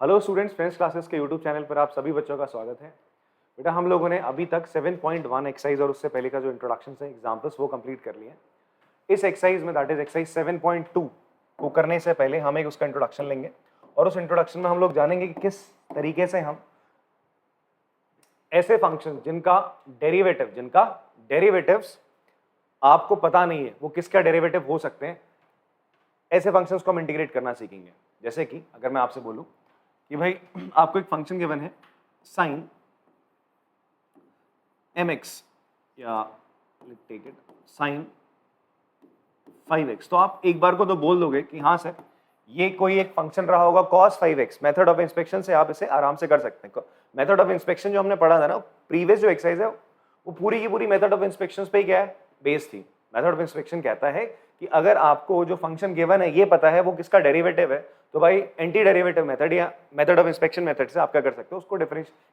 Hello students, friends classes के YouTube channel पर आप सभी बच्चों का स्वागत है। बेटा हम लोगों ने अभी तक 7.1 एक्सरसाइज और उससे पहले का जो इंट्रोडक्शन है एग्जाम्पल्स वो कंप्लीट कर लिए। इस एक्सरसाइज में दैट इज एक्सरसाइज 7.2 को करने से पहले हम एक उसका इंट्रोडक्शन लेंगे और उस इंट्रोडक्शन में हम लोग जानेंगे कि किस तरीके से हम ऐसे फंक्शन जिनका डेरिवेटिव्स आपको पता नहीं है वो किसका डेरिवेटिव हो सकते हैं, ऐसे फंक्शंस को हम इंटीग्रेट करना सीखेंगे। जैसे कि अगर मैं आपसे बोलूं कि भाई आपको एक फंक्शन गिवन है साइन mx या टेक इट साइन 5x, तो आप एक बार को तो बोल दोगे कि हाँ सर ये कोई एक फंक्शन रहा होगा cos 5x। Method of inspection से आप इसे आराम से कर सकते हैं। मेथड ऑफ इंस्पेक्शन जो हमने पढ़ा था ना प्रीवियस जो एक्सरसाइज है वो पूरी की पूरी मेथड ऑफ इंस्पेक्शन पे ही क्या है बेस थी। मेथड ऑफ इंस्पेक्शन कहता है कि अगर आपको जो फंक्शन गिवन है ये पता है वो किसका डेरिवेटिव है, तो भाई एंटी डेरिवेटिव मेथड या मेथड ऑफ इंस्पेक्शन मेथड से आप क्या कर सकते हो, उसको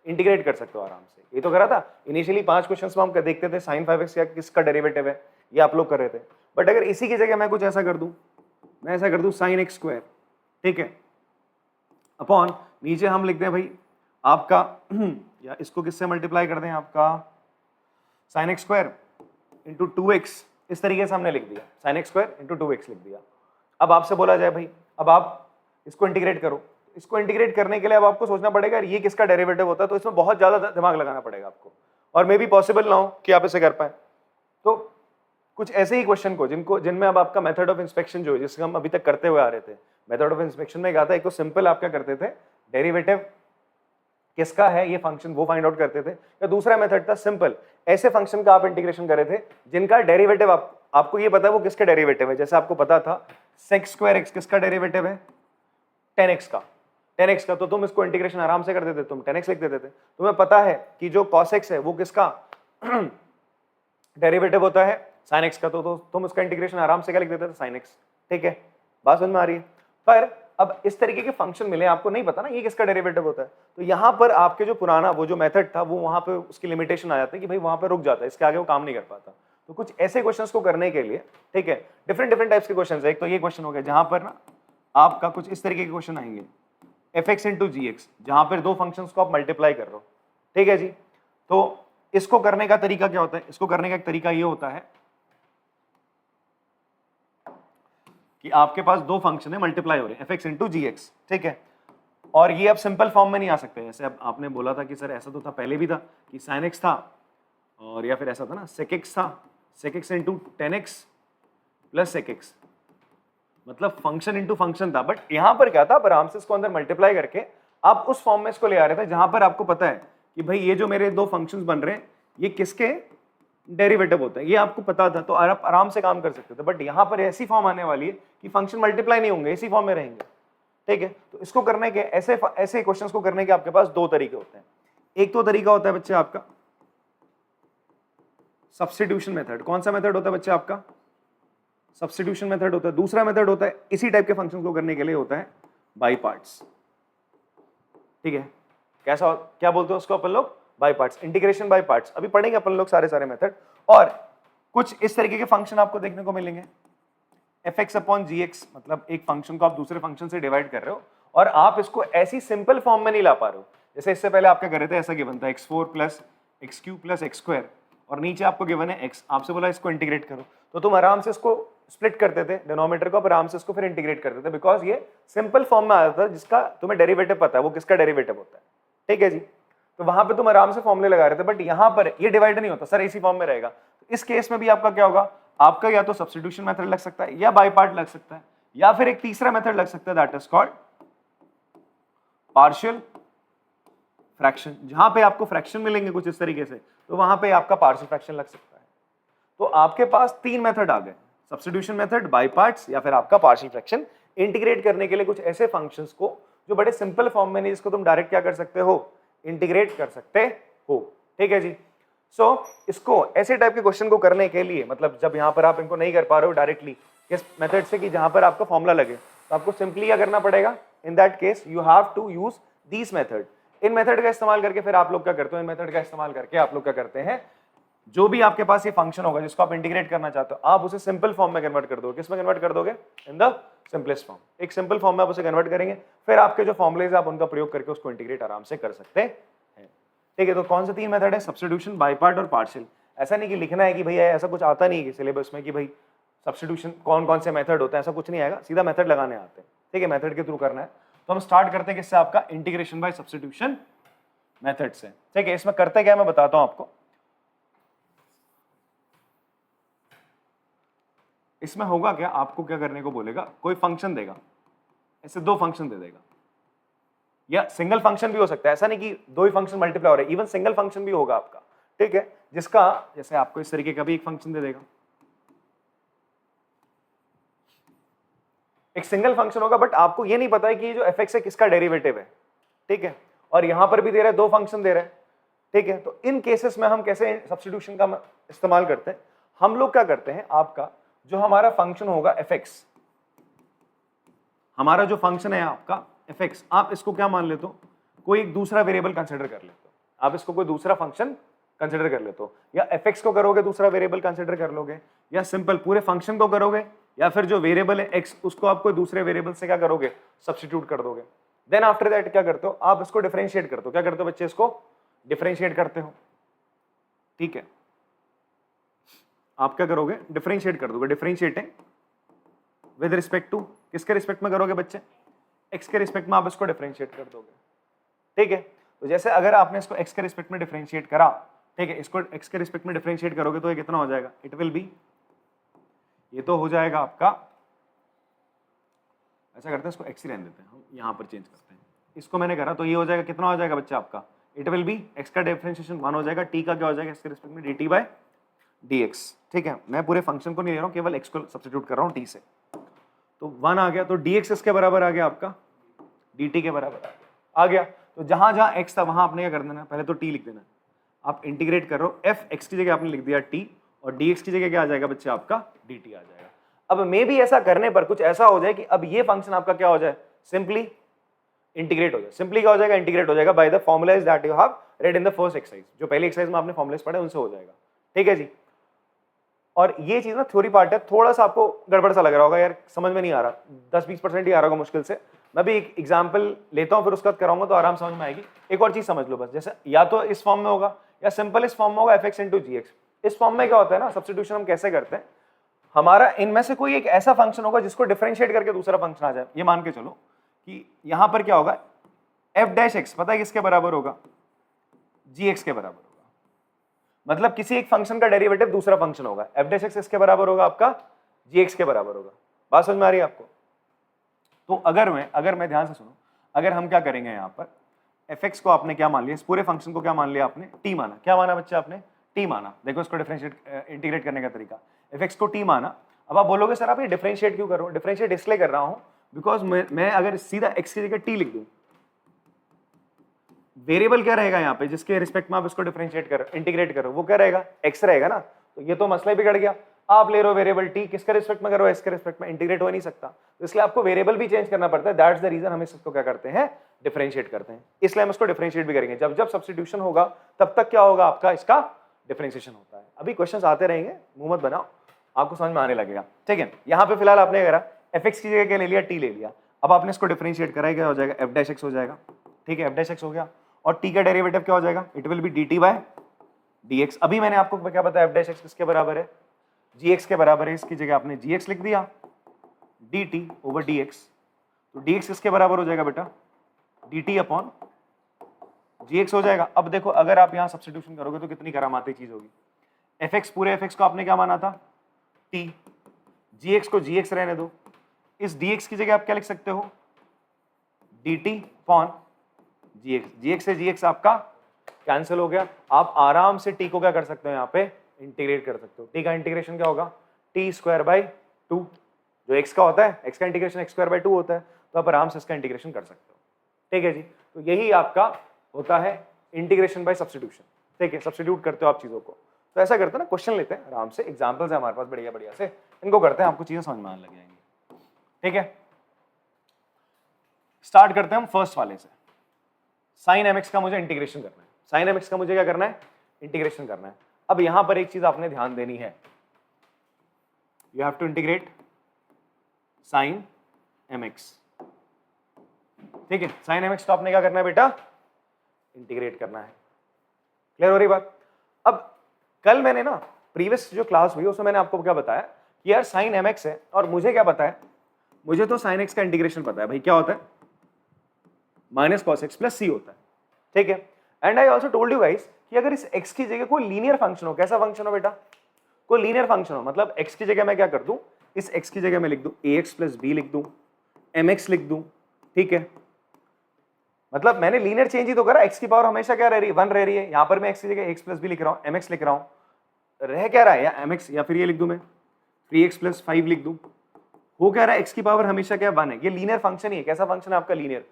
इंटीग्रेट कर सकते हो आराम से। ये तो करा था इनिशियली 5 क्वेश्चंस में हम देखते थे साइन 5x क्या किसका डेरिवेटिव है, ये आप लोग कर रहे थे। बट अगर इसी की जगह मैं कुछ ऐसा कर दूं, मैं ऐसा कर दूं साइन x स्क्वायर, ठीक है, अपॉन नीचे हम लिखते हैं भाई आपका या इसको किससे मल्टीप्लाई कर दें, आपका sign x square into 2x, इस तरीके से हमने लिख दिया sign x square into 2x लिख दिया। अब आपसे बोला जाए भाई अब आप इसको इंटीग्रेट करो, इसको इंटीग्रेट करने के लिए अब आपको सोचना पड़ेगा ये किसका डेरिवेटिव होता है, तो इसमें बहुत ज्यादा दिमाग लगाना पड़ेगा आपको और मे भी पॉसिबल ना हो कि आप इसे कर पाए। तो कुछ ऐसे ही क्वेश्चन को जिनमें अब आपका मेथड ऑफ इंस्पेक्शन जो है जिससे हम अभी तक करते हुए आ रहे थे, मेथड ऑफ इंस्पेक्शन में क्या था, एक तो सिंपल आप क्या करते थे डेरिवेटिव किसका है ये फंक्शन वो फाइंड आउट करते थे, या दूसरा मेथड था सिंपल ऐसे फंक्शन का आप इंटीग्रेशन कर रहे थे जिनका डेरिवेटिव आपको ये पता है वो किसका डेरिवेटिव है। जैसे आपको पता था sec स्क्वायर x किसका डेरिवेटिव है 10x का, तो तुम इसको इंटीग्रेशन आराम से कर देते, तुम 10x लिख देते थे। तुम्हें पता है कि जो cos x है वो किसका डेरिवेटिव होता है sin x का, तो तुम उसका इंटीग्रेशन आराम से क्या लिख देते थे sin x। ठीक है, बात समझ में आ रही है। पर अब इस तरीके के फंक्शन मिले, आपको नहीं पता ना ये किसका डेरिवेटिव होता है, तो यहां पर आपके जो पुराना वो जो मेथड था वो वहां पे उसकी लिमिटेशन आ जाती है कि भाई वहां पे रुक जाता है, इसके आगे वो काम नहीं कर पाता। तो कुछ ऐसे क्वेश्चंस को करने के लिए, ठीक है, डिफरेंट टाइप्स के क्वेश्चंस है। एक तो ये क्वेश्चन हो गया जहां पर ना आपका कुछ इस तरीके के क्वेश्चन आएंगे fx इंटू जी एक्स, जहां पर दो फंक्शंस को आप मल्टीप्लाई कर रहे हो, ठीक है जी। तो इसको करने का तरीका क्या होता है, इसको करने का एक तरीका ये होता है कि आपके पास दो फंक्शन है मल्टीप्लाई हो रहे हैं fx इंटू जी एक्स, ठीक है, और ये अब सिंपल फॉर्म में नहीं आ सकते। जैसे अब आपने बोला था कि सर ऐसा तो था पहले भी था कि sin x था, और या फिर ऐसा था ना sec x था, sec x into 10x plus sec x, मतलब फंक्शन इंटू फंक्शन था। बट यहां पर क्या था, आराम से इसको अंदर मल्टीप्लाई करके आप उस फॉर्म में इसको ले आ रहे थे जहां पर आपको पता है कि भाई ये जो मेरे दो फंक्शंस बन रहे हैं ये किसके डेरिवेटिव होता है, ये आपको पता था, तो आप आराम से काम कर सकते थे। बट यहां पर ऐसी फॉर्म आने वाली है कि फंक्शन मल्टीप्लाई नहीं होंगे, इसी फॉर्म में रहेंगे, ठीक है। तो इसको करने के ऐसे क्वेश्चंस को करने के आपके पास दो तरीके होते हैं। एक तो तरीका होता है बच्चे आपका सब्स्टिट्यूशन मेथड। कौन सा मेथड होता है बच्चे आपका, सब्स्टिट्यूशन मेथड होता है। दूसरा मेथड होता है इसी टाइप के फंक्शंस को करने के लिए होता है बाई पार्ट्स, ठीक है। कैसा, क्या बोलते हैं उसको अपन लोग, by parts, integration by parts. अभी पढ़ेंगे अपन लोग सारे मेथड। और कुछ इस तरीके के फंक्शन आपको देखने को मिलेंगे fx अपॉन gx, मतलब एक फंक्शन को आप दूसरे फंक्शन से डिवाइड कर रहे हो और आप इसको ऐसी सिंपल फॉर्म में नहीं ला पा रहे हो। जैसे इससे पहले आप क्या कर रहे थे, ऐसा गिवन था x4 plus x3 plus x square, और नीचे आपको गिवन है x, आपसे बोला इसको इंटीग्रेट करो, तो तुम आराम से इसको स्प्लिट करते थे डिनोमिनेटर को, आराम से इसको फिर इंटीग्रेट करते थे, बिकॉज ये सिंपल फॉर्म में आ जाता है जिसका तुम्हें डेरिवेटिव पता है वो किसका डेरिवेटिव होता है, ठीक है जी। तो वहां पे तुम आराम से फॉर्मूले लगा रहे थे। बट यहां पर ये डिवाइड नहीं होता, सर इसी फॉर्म में रहेगा। तो इस केस में भी आपका क्या होगा, आपका या तो सब्स्टिट्यूशन मेथड लग सकता है या बाय पार्ट लग सकता है, या फिर एक तीसरा मेथड लग सकता है that is called partial fraction. जहां पे आपको फ्रैक्शन मिलेंगे कुछ इस तरीके से, तो वहां पे आपका पार्शियल फ्रैक्शन लग सकता है। तो आपके पास तीन मेथड आ गए, सब्स्टिट्यूशन मेथड, बाय पार्ट्स, या फिर आपका पार्शियल फ्रैक्शन। इंटीग्रेट करने के लिए कुछ ऐसे फंक्शंस को जो बड़े सिंपल फॉर्म में नहीं, जिसको तुम डायरेक्ट क्या कर सकते हो, इंटीग्रेट कर सकते हो, ठीक है जी। सो इसको ऐसे टाइप के क्वेश्चन को करने के लिए, मतलब जब यहां पर आप इनको नहीं कर पा रहे हो डायरेक्टली किस मेथड से कि जहां पर आपका फॉर्मूला लगे, तो आपको सिंपली क्या करना पड़ेगा, in that case you have to use these method. इन मेथड का इस्तेमाल करके फिर आप लोग क्या करते हो, इन मेथड का इस्तेमाल करके आप लोग क्या करते हैं, जो भी आपके पास ये फंक्शन होगा जिसको आप इंटीग्रेट करना चाहते हो, आप उसे सिंपल फॉर्म में कन्वर्ट कर दोगे। किस में कन्वर्ट कर दोगे? In the simplest form. एक सिंपल फॉर्म में आप उसे कन्वर्ट करेंगे, फिर आपके जो फॉर्मुलेज आप उनका प्रयोग करके उसको इंटीग्रेट आराम से कर सकते हैं। ठीक है, तो कौन से 3 मेथड है? सब्स्टिट्यूशन, बाय पार्ट और पार्शियल। ऐसा नहीं कि लिखना है कि भैया ऐसा कुछ आता नहीं है सिलेबस में कि भाई सब्स्टिट्यूशन कौन कौन से मेथड होते हैं, ऐसा कुछ नहीं आएगा, सीधा मेथड लगाने आते हैं। ठीक है, मेथड के थ्रू करना है। तो हम स्टार्ट करते हैं किससे? आपका इंटीग्रेशन बाय सब्स्टिट्यूशन मेथड से। ठीक है, इसमें करते क्या मैं बताता हूं आपको। इसमें होगा क्या, आपको क्या करने को बोलेगा, कोई फंक्शन देगा, ऐसे 2 फंक्शन दे देगा, या सिंगल फंक्शन भी हो सकता है, ऐसा नहीं कि 2 ही फंक्शन मल्टीप्लाई हो रहे, इवन सिंगल फंक्शन भी होगा आपका। ठीक है, जिसका जैसे आपको इस तरीके का भी एक फंक्शन दे देगा, एक सिंगल फंक्शन होगा, बट आपको ये नहीं पता है कि ये जो fx है किसका डेरिवेटिव है। ठीक है, और यहां पर भी दे रहा है, 2 फंक्शन दे रहा है। ठीक है, तो इन केसेस में हम कैसे सब्स्टिट्यूशन का इस्तेमाल करते हैं? हम लोग क्या करते हैं, आपका जो हमारा फंक्शन होगा fx, हमारा जो फंक्शन है आपका fx, आप इसको क्या मान लेते हो? कोई एक दूसरा वेरिएबल कंसिडर कर लेते हो। आप इसको कोई दूसरा फंक्शन कंसिडर कर लेते हो, या fx को करोगे दूसरा वेरिएबल कंसिडर कर लोगे, या सिंपल पूरे फंक्शन को करोगे, या फिर जो वेरिएबल है x उसको आप कोई दूसरे वेरिएबल से क्या करोगे? सब्स्टिट्यूट कर दोगे। देन आफ्टर दैट क्या करते हो? आप इसको डिफरेंशिएट करते हो। क्या करते हो बच्चे? इसको डिफरेंशिएट करते हो। ठीक है, आप क्या करोगे? डिफरेंशिएट कर दोगे। डिफरेंशिएटिंग विद रिस्पेक्ट टू, किसके रिस्पेक्ट में करोगे बच्चे? x के रिस्पेक्ट में आप इसको डिफरेंशिएट कर दोगे। ठीक है, तो जैसे अगर आपने इसको x के रिस्पेक्ट में डिफरेंशिएट करा, ठीक है, इसको x के रिस्पेक्ट में डिफरेंशिएट करोगे तो ये कितना हो जाएगा? इट विल बी, ये तो हो जाएगा आपका, ऐसा करते हैं इसको x ही रहने देते हैं, हम यहाँ पर चेंज करते हैं। इसको मैंने करा तो ये हो जाएगा, कितना हो जाएगा बच्चा आपका? इट विल बी, x का डिफरेंशिएशन 1 हो जाएगा, t का क्या हो जाएगा इसके रिस्पेक्ट में? dt by dx। ठीक है, मैं पूरे फंक्शन को नहीं ले रहा हूँ, केवल x को सब्स्टिट्यूट कर रहा हूँ t से। तो 1 आ गया, तो dx इसके बराबर आ गया आपका dt के बराबर आ गया। तो जहां जहां x था वहां आपने क्या कर देना, पहले तो t लिख देना। आप इंटीग्रेट कर रहे हो, f x की जगह आपने लिख दिया t, और dx की जगह क्या आ जाएगा बच्चे? आपका dt आ जाएगा। अब मे भी ऐसा करने पर कुछ ऐसा हो जाए कि अब ये फंक्शन आपका क्या हो जाए? सिंपली इंटीग्रेट हो जाए। सिंपली क्या हो जाएगा? इंटीग्रेट हो जाएगा by the formulas that you have read in the first exercise. जो पहली एक्सरसाइज में आपने फॉर्मुलाज पढ़े उनसे हो जाएगा। ठीक है जी, और ये चीज ना थ्योरी पार्ट है, थोड़ा सा आपको गड़बड़ सा लग रहा होगा, यार समझ में नहीं आ रहा, 10-20% ही आ रहा होगा मुश्किल से। मैं भी एक एग्जांपल लेता हूं, फिर उसका कराऊंगा तो आराम समझ में आएगी। एक और चीज समझ लो बस, जैसे या तो इस फॉर्म में होगा या सिंपल इस फॉर्म में होगा, fx into gx। इस फॉर्म में क्या होता है ना, सब्स्टिट्यूशन हम कैसे करते हैं, हमारा इनमें से कोई एक ऐसा फंक्शन होगा जिसको डिफरेंशिएट करके दूसरा फंक्शन आ जाए। ये मान के चलो कि यहां पर क्या होगा, f डैश x पता है किसके बराबर होगा? gx के बराबर होगा। मतलब किसी एक फंक्शन का डेरिवेटिव दूसरा फंक्शन होगा, f डैश x किसके बराबर होगा? आपका gx के बराबर होगा। बात समझ में आ रही है आपको? तो अगर मैं ध्यान से सुनो, अगर हम क्या करेंगे यहाँ पर, fx को आपने क्या मान लिया, इस पूरे फंक्शन को क्या मान लिया आपने? t माना। क्या माना बच्चे आपने? t माना। देखो इसको डिफरेंशिएट इंटीग्रेट करने का तरीका, fx को t माना। अब आप बोलोगे सर आप ये डिफरेंशिएट क्यों कर रहे हो? डिफरेंशिएट इसलिए कर रहा हूं बिकॉज मैं अगर सीधा x की जगह t लिख दूं, वेरिएबल क्या रहेगा यहाँ पे जिसके रिस्पेक्ट में आप इसको डिफरेंशिएट करो, इंटीग्रेट करो, वो क्या रहेगा? x रहेगा ना। तो ये तो मसला ही बिगड़ गया। आप ले रहे हो वेरिएबल t, किसके रिस्पेक्ट में करो? x के रिस्पेक्ट में, इंटीग्रेट हो नहीं सकता, तो इसलिए आपको वेरिएबल भी चेंज करना पड़ता है। दैट्स द रीजन हम इसको क्या करते हैं? डिफरेंशिएट करते हैं। इसलिए हम इसको डिफरेंशिएट भी करेंगे। जब जब सब्स्टिट्यूशन होगा तब तक क्या होगा आपका? इसका डिफरेंशिएशन होता है। अभी क्वेश्चंस आते रहेंगे, मुंह मत बनाओ, आपको समझ में आने लगेगा। ठीक है, यहाँ पे फिलहाल आपने करा fx की जगह क्या ले लिया? t ले लिया। अब आपने इसको डिफरेंशिएट करा, क्या हो जाएगा? f डैश x हो जाएगा। ठीक है, f डैश x हो गया, और t का डेरिवेटिव क्या हो जाएगा? It will be dt by dx। अभी मैंने आपको क्या बताया? f डैश x किसके बराबर है? gx के बराबर है। इसकी जगह आपने gx लिख दिया, dt ओवर dx। तो dx किसके बराबर हो जाएगा बेटा? dt अपॉन gx हो जाएगा। अब देखो अगर आप यहाँ सब्स्टिट्यूशन करोगे तो कितनी करामाती चीज होगी। fx, पूरे fx को आपने क्या माना था? t, gx को gx रहने दो। इस dx की जगह आप क्या लिख सकते हो? dt upon gx। gx से gx आपका कैंसिल हो गया। आप आराम से t को क्या कर सकते हो? यहाँ पे इंटीग्रेट कर सकते हो। t का इंटीग्रेशन क्या होगा? t स्क्वायर बाई 2, जो x का होता है, x का इंटीग्रेशन x स्क्वायर बाई 2 होता है, तो आप आराम से इसका इंटीग्रेशन कर सकते हो। ठीक है जी, तो यही आपका होता है इंटीग्रेशन बाय सब्स्टिट्यूशन। ठीक है, सब्स्टिट्यूट करते हो आप चीजों को। तो ऐसा करते हैं ना, क्वेश्चन लेते हैं आराम से, एग्जांपल्स है हमारे पास बढ़िया बढ़िया से, इनको करते हैं, आपको चीजें समझ में आने लग जाएंगी। ठीक है, स्टार्ट करते हैं हम फर्स्ट वाले से। साइन mx का मुझे इंटीग्रेशन करना है। साइन mx का मुझे क्या करना है? इंटीग्रेशन करना है। अब यहां पर एक चीज आपने ध्यान देनी है, you have to integrate sine mx, ठीक है। साइन mx तो आपने क्या करना है बेटा, इंटीग्रेट करना है। क्लियर हो रही बात। अब कल मैंने ना प्रीवियस जो क्लास हुई उसमें मैंने आपको क्या बताया कि यार साइन mx है और मुझे क्या पता है, मुझे तो साइन x का इंटीग्रेशन पता है भाई, क्या होता है माइनस कॉस एक्स प्लस सी होता है, ठीक है। And I also told you guys कि अगर इस x की जगह कोई लीनियर फंक्शन हो, कैसा फंक्शन हो बेटा, कोई लीनियर फंक्शन हो, मतलब x की जगह मैं क्या कर दूं, इस x की जगह मैं लिख दूं ax प्लस बी लिख दूं, mx लिख दूं, ठीक है। मतलब मैंने लीनियर चेंज ही तो करा, x की पावर हमेशा क्या रह रही है, 1 रह रही है। यहां पर मैं x की जगह x प्लस बी लिख रहा हूं, mx लिख रहा हूं, रह क्या रहा है, या mx या फिर ये लिख दूं मैं 3x प्लस 5 लिख दूं, हो क्या रहा है, x की पावर हमेशा क्या 1 है। ये लीनियर फंक्शन ही है। कैसा फंक्शन है आपका, लीनियर।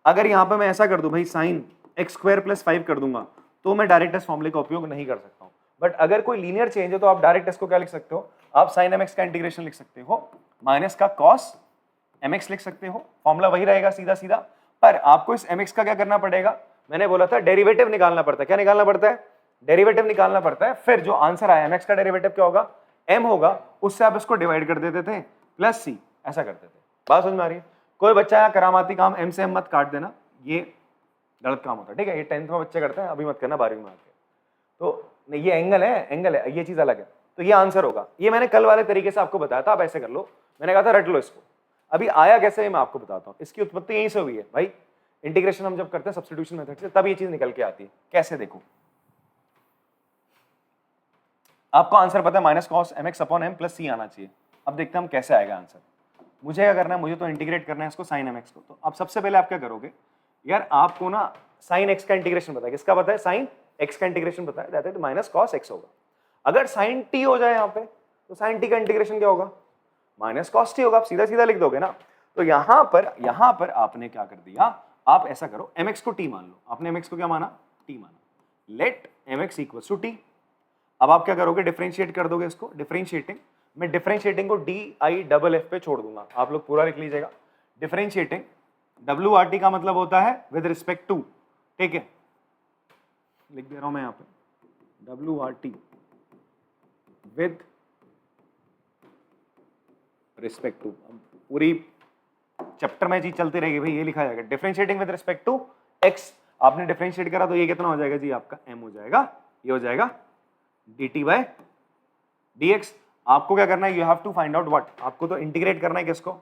अगर यहां पर मैं ऐसा कर दूं भाई साइन एक्स स्क्वायर प्लस 5 कर दूंगा तो मैं डायरेक्ट इस फॉर्मूले का उपयोग नहीं कर सकता हूं। बट अगर कोई लीनियर चेंज है तो आप डायरेक्ट इसको क्या लिख सकते हो, आप साइन mx का इंटीग्रेशन लिख सकते हो, माइनस का कॉस mx लिख सकते हो, फॉर्मूला वही रहेगा सीधा सीधा। पर आपको इस mx का क्या करना पड़ेगा, मैंने बोला था डेरिवेटिव निकालना पड़ता है। क्या निकालना पड़ता है, डेरिवेटिव निकालना पड़ता है। फिर जो आंसर आया mx का डेरिवेटिव क्या होगा, m होगा, उससे आप इसको डिवाइड कर देते थे प्लस c, ऐसा करते थे। बात समझ में आ रही है। कोई बच्चा यहाँ करामाती काम m से m मत काट देना, ये गलत काम होता है, ठीक है। ये 10th में बच्चे करते हैं, अभी मत करना 12वीं में आके। तो नहीं, ये एंगल है, एंगल है, ये चीज अलग है। तो ये आंसर होगा। ये मैंने कल वाले तरीके से आपको बताया था, आप ऐसे कर लो। मैंने कहा था रट लो इसको। अभी आया कैसे मैं आपको बताता हूँ। इसकी उत्पत्ति यहीं से हुई है भाई, इंटीग्रेशन हम जब करते हैं सब्स्टिट्यूशन मेथड से, तब ये चीज निकल के आती है। कैसे, देखो आपको आंसर पता है minus cos mx upon m plus C आना चाहिए। अब देखते हैं हम कैसे आएगा आंसर। मुझे क्या करना है, मुझे तो इंटीग्रेट करना है इसको साइन mx को। तो अब सबसे पहले आप क्या करोगे, यार आपको ना साइन x का इंटीग्रेशन पता है, किसका पता है, साइन x का इंटीग्रेशन पता है, that is minus cos x होगा। अगर साइन t हो जाए यहाँ पे तो साइन t का इंटीग्रेशन क्या होगा, माइनस कॉस t होगा। आप सीधा सीधा लिख दोगे ना। तो यहां पर आपने क्या कर दिया, आप ऐसा करो mx को t मान लो। आपने mx को क्या माना, t माना, let mx equals to t। अब आप क्या करोगे, डिफरेंशिएट कर दोगे इसको। डिफरेंशिएटिंग, मैं डिफरेंशिएटिंग को DIFF पे छोड़ दूंगा, आप लोग पूरा लिख लीजिएगा। डिफरेंशिएटिंग WRT का मतलब होता है विद रिस्पेक्ट टू, ठीक है, लिख दे रहा हूं मैं यहां पे WRT विद रिस्पेक्ट टू। पूरी चैप्टर में चीज चलती रहेगी भाई, ये लिखा जाएगा differentiating with respect to x। आपने डिफरेंशिएट करा तो ये कितना हो जाएगा जी, आपका m हो जाएगा, ये हो जाएगा dt बाय dx। आपको क्या करना है, you have to find out what, आपको तो इंटीग्रेट करना है किसको,